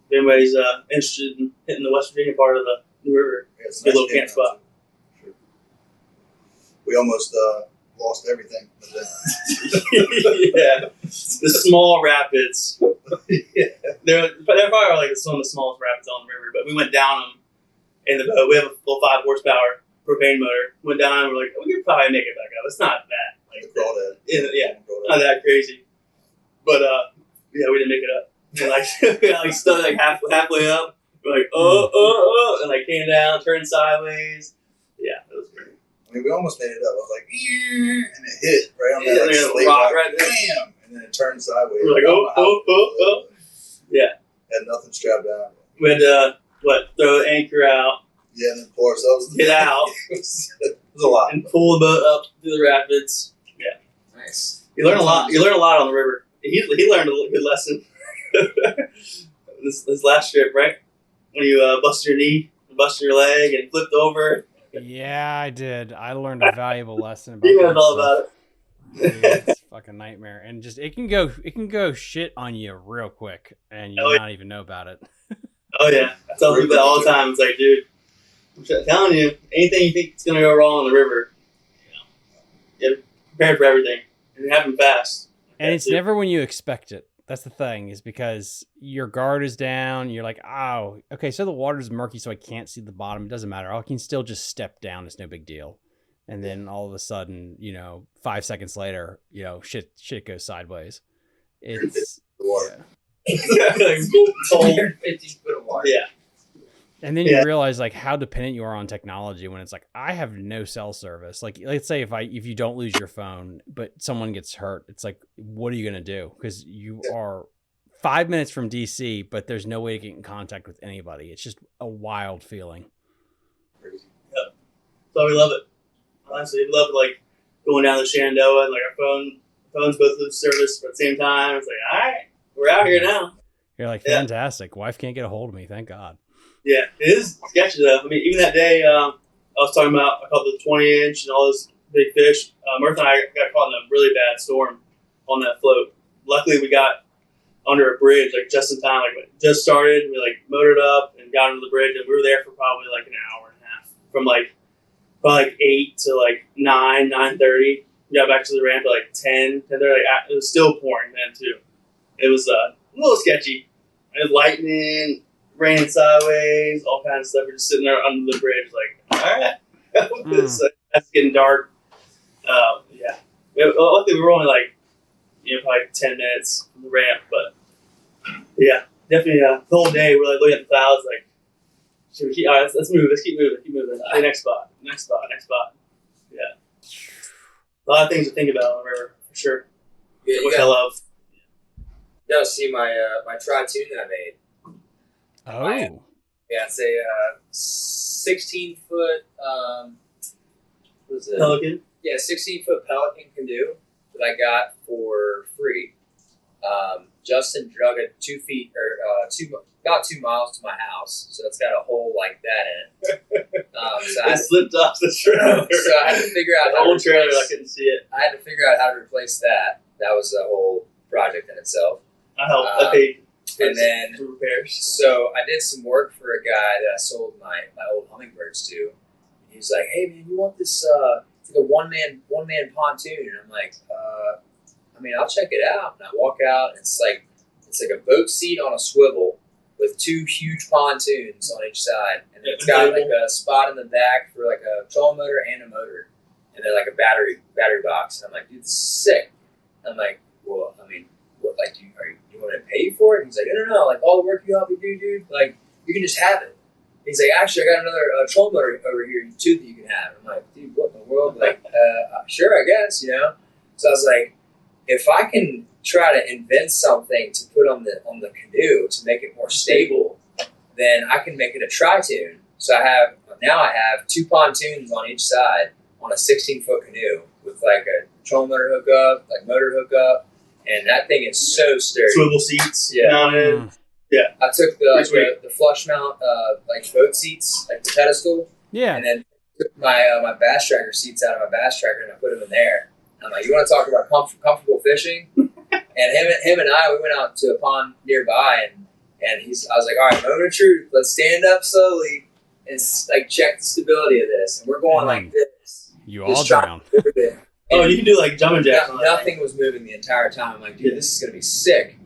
If anybody's interested in hitting the West Virginia part of the New River, it's a good little camp spot. Sure. We almost lost everything. Yeah, the small rapids. They're probably like some of the smallest rapids on the river, but we went down them in the boat. We have a little 5 horsepower propane motor. Went down and we're like, we could probably make it back up. It's not that not that crazy, but we didn't make it up. And we stood like halfway up. We're like, and like came down, turned sideways. Yeah, it was great. I mean, we almost made it up. I was like, and it hit right on that slate rock, right there. Bam! And then it turned sideways. We're like, oh. Yeah. Had nothing strapped down. We had to, throw the anchor out. Yeah, and then pull ourselves. Get out. It was a lot. And pull the boat up through the rapids. Yeah. Nice. You learn a lot. You learn a lot on the river. He learned a good lesson. this last trip, right? When you busted your knee, busted your leg, and flipped over. Yeah, I did. I learned a valuable lesson about You know all about it. Dude, it's a fucking nightmare, and just it can go shit on you real quick, and you not even know about it. Oh yeah, I tell people that all the time. It's like, dude, I'm telling you, anything you think is gonna go wrong on the river, get prepared for everything, and it happens fast. And it's never when you expect it. That's the thing, is because your guard is down. You're like, oh, okay, so the water's murky, so I can't see the bottom. It doesn't matter. I can still just step down. It's no big deal. And then all of a sudden, 5 seconds later, shit goes sideways. It's water. Yeah. 150 foot of water. Yeah. And then you realize like how dependent you are on technology when it's like, I have no cell service. Like, let's say if you don't lose your phone, but someone gets hurt, it's like, what are you going to do? Because you are 5 minutes from DC, but there's no way to get in contact with anybody. It's just a wild feeling. Yep. So we love it. Honestly, we love like going down the Shenandoah and like our phones both lose service at the same time. It's like, all right, we're out here now. You're like, fantastic. Wife can't get a hold of me. Thank God. Yeah, it is sketchy though. I mean, even that day I was talking about, I caught the 20-inch and all those big fish. Martha and I got caught in a really bad storm on that float. Luckily, we got under a bridge like just in time. Like it just started, we like motored up and got under the bridge, and we were there for probably like an hour and a half, from like probably like 8 to like 9:30. We got back to the ramp at like 10. And they're like, it was still pouring then too. It was a little sketchy. It was lightning, raining sideways, all kinds of stuff. We're just sitting there under the bridge, like, all right, that's getting dark. Yeah. Luckily, we were only like, probably 10 minutes from the ramp, but yeah, definitely the whole day we're like looking at the clouds, like, should we keep? All right, let's move. Let's keep moving. Okay, next spot. Yeah. A lot of things to think about on the river, for sure. Yeah, Which I love. You gotta see my my tri-tune that I made. Oh. Yeah, it's a 16-foot, what is it? Pelican. Yeah, 16-foot Pelican canoe that I got for free. Justin drug it 2 feet or about 2 miles to my house, so it's got a hole like that in it. It slipped off the trailer. So I had to figure out the how to whole trailer. replace- I couldn't see it. I had to figure out how to replace that. That was a whole project in itself. I helped. I paid. And then, for repairs. so I did some work for a guy that I sold my old hummingbirds to. He was like, "Hey man, you want this? It's like a one man pontoon." And I'm like, I mean, I'll check it out. And I walk out, and it's like a boat seat on a swivel with 2 huge pontoons on each side, and it's got like a spot in the back for like a trolling motor and a motor, and then like a battery box. And I'm like, "Dude, this is sick." I'm like, "Well, I mean, what? Like, do you want to pay for it?" And he's like, "No. Like all the work you help me do, dude. Like, you can just have it." He's like, "Actually, I got another trolling motor over here too that you can have." I'm like, "Dude, what in the world?" Like, sure, I guess, you know. So I was like, if I can try to invent something to put on the canoe to make it more stable, then I can make it a tri-tune. So I have 2 pontoons on each side on a 16-foot canoe with like a trolling motor hookup, like motor hookup, and that thing is so sturdy. Swivel seats. Yeah. Mounted. I took the flush mount like boat seats, like the pedestal, Yeah. and then took my bass tracker seats out of my bass tracker and I put them in there. And I'm like, "You want to talk about comfortable fishing?" And him and I, we went out to a pond nearby, and I was like, "All right, moment of truth. Let's stand up slowly and like check the stability of this." And we're going like this. You Just all trying drown. to move it. Oh, you can do like jumping jacks on that. Nothing was moving the entire time. I'm like, "Dude, this is gonna be sick."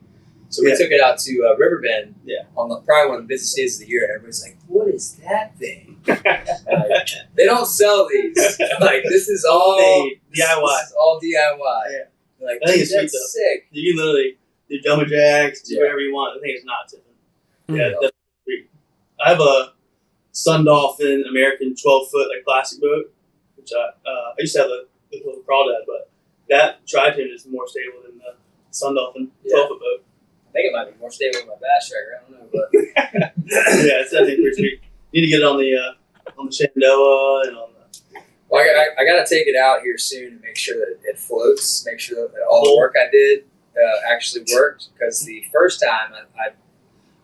So we took it out to Riverbend on probably one of the busiest days of the year, and everybody's like, "What is that thing?" They don't sell these. Like, this is all DIY. This is all DIY. Yeah. They're like, I think it's "Dude, sweet, that's sick." You can literally do jumping jacks, do Yeah. whatever you want. I think it's not tipping. Mm. Yeah, that's sweet. I have a Sun Dolphin American 12-foot like plastic boat, which I used to have the little crawdad, but that tri-tune is more stable than the Sun Dolphin 12-foot boat. I think it might be more stable with my bass tracker. I don't know, but Yeah, it's definitely pretty sweet. You need to get it on the Shenandoah and on the. well, I got to take it out here soon and make sure that it floats. Make sure that all the work I did actually worked. Because the first time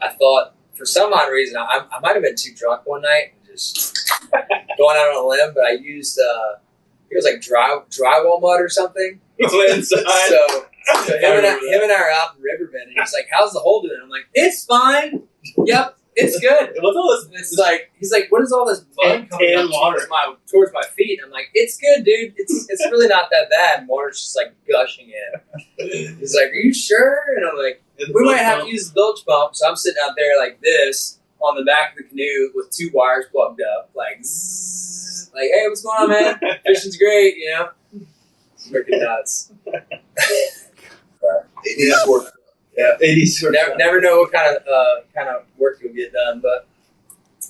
I thought, for some odd reason, I might have been too drunk one night and just going out on a limb, but I used it was like drywall mud or something. Inside. So him and I are out in Riverbend, and he's like, "How's the hole doing?" I'm like, "It's fine. Yep, it's good." What's all this? And it's like, he's like, "What is all this mud coming Tan up water. towards my feet?" And I'm like, "It's good, dude. It's really not that bad." And water's just like gushing in. He's like, "Are you sure?" And I'm like, "We might have to use the bilge pump." So I'm sitting out there like this on the back of the canoe with 2 wires plugged up, like, zzz, like, "Hey, what's going on, man? Fishing's great, you know." It's freaking nuts. ADS work. Yeah, 80s. never know what kind of work you'll get done, but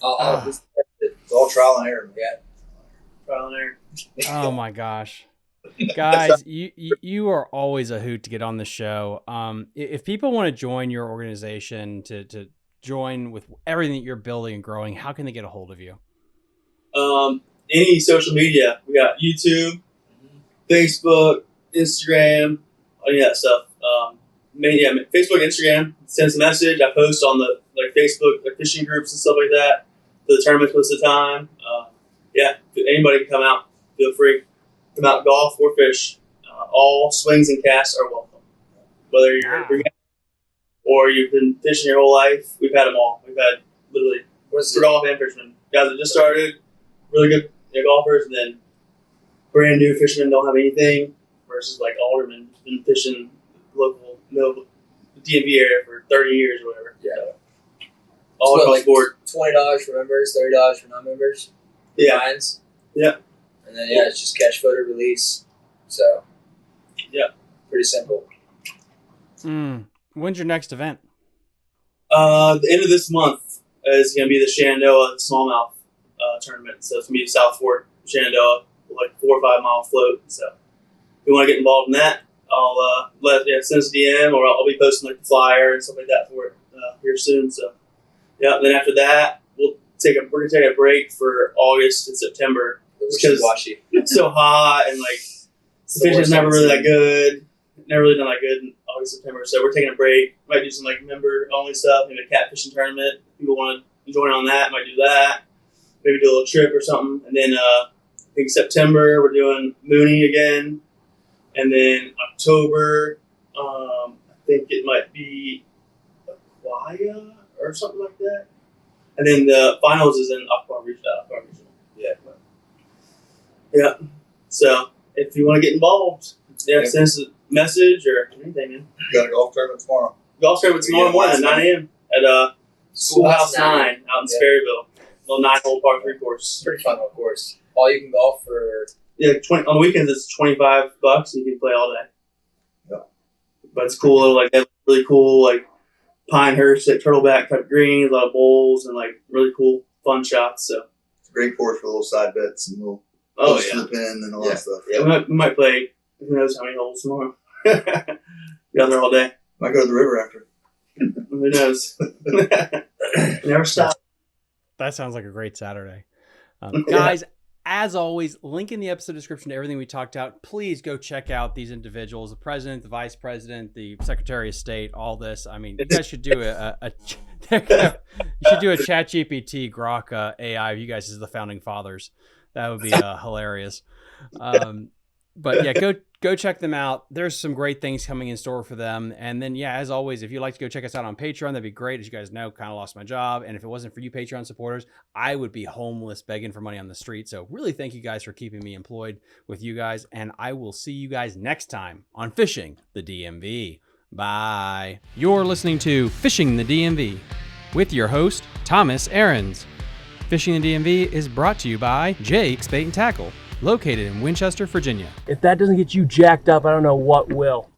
I'll just It's all trial and error. yeah. Trial and error. Oh my gosh. Guys, you are always a hoot to get on the show. If people want to join your organization to join with everything that you're building and growing, how can they get a hold of you? Any social media. We got YouTube, Facebook, Instagram, any of that stuff. Facebook, Instagram. Send us a message. I post on the Facebook fishing groups and stuff like that. For the tournaments most of the time. If anybody can come out. Feel free. Come out, golf or fish. All swings and casts are welcome. Whether you're or you've been fishing your whole life, we've had them all. We've had literally for golf and fishermen. Guys that just started, really good golfers, and then brand new fishermen don't have anything, versus like aldermen who's been fishing local, the DMV area for 30 years or whatever. Yeah. So, all across the board. $20 for members, $30 for non-members. Yeah. Fines. Yeah. And then it's just catch, photo, release. So pretty simple. When's your next event? The end of this month is going to be the Shenandoah Smallmouth tournament. So it's going to be South Fork, Shenandoah, like 4 or 5 mile float. So you want to get involved in that, I'll send us a DM, or I'll be posting like the flyer and stuff like that for it here soon. So yeah, then after that we're gonna take a break for August and September because it's so hot and like the fishing's never really that good. Never really done that good in August, September. So we're taking a break. Might do some like member only stuff, maybe a catfishing tournament. If people want to join on that, might do that. Maybe do a little trip or something. And then I think September we're doing Mooney again. And then October, I think it might be Aquia or something like that. And then the finals is in Aqua Regional. Yeah. So if you want to get involved, send us a message or anything, man. Got a golf tournament tomorrow. Golf tournament tomorrow morning at 9 a.m. at Schoolhouse 9 out in Sperryville. Little 9-hole par 3 course. Pretty fun little course. All you can golf for. Yeah, on the weekends it's $25. You can play all day. Yeah. But it's cool. Like they have really cool like Pinehurst, like turtleback type greens, a lot of bowls, and like really cool fun shots. So It's a great course for little side bets and little oh close yeah, to the pin and all that stuff. yeah. We might play. Who knows how many holes tomorrow? Be out there all day. Might go to the river after. Who knows? Never stop. That sounds like a great Saturday. Guys, as always, link in the episode description to everything we talked about. Please go check out these individuals, the president, the vice president, the secretary of state, all this. I mean, you guys should do you should do a ChatGPT Grok AI of you guys as the founding fathers. That would be hilarious. But yeah, go check them out. There's some great things coming in store for them. And then, yeah, as always, if you'd like to go check us out on Patreon, that'd be great. As you guys know, kind of lost my job. And if it wasn't for you Patreon supporters, I would be homeless begging for money on the street. So really thank you guys for keeping me employed with you guys. And I will see you guys next time on Fishing the DMV. Bye. You're listening to Fishing the DMV with your host, Thomas Ahrens. Fishing the DMV is brought to you by Jake's Bait and Tackle, located in Winchester, Virginia. If that doesn't get you jacked up, I don't know what will.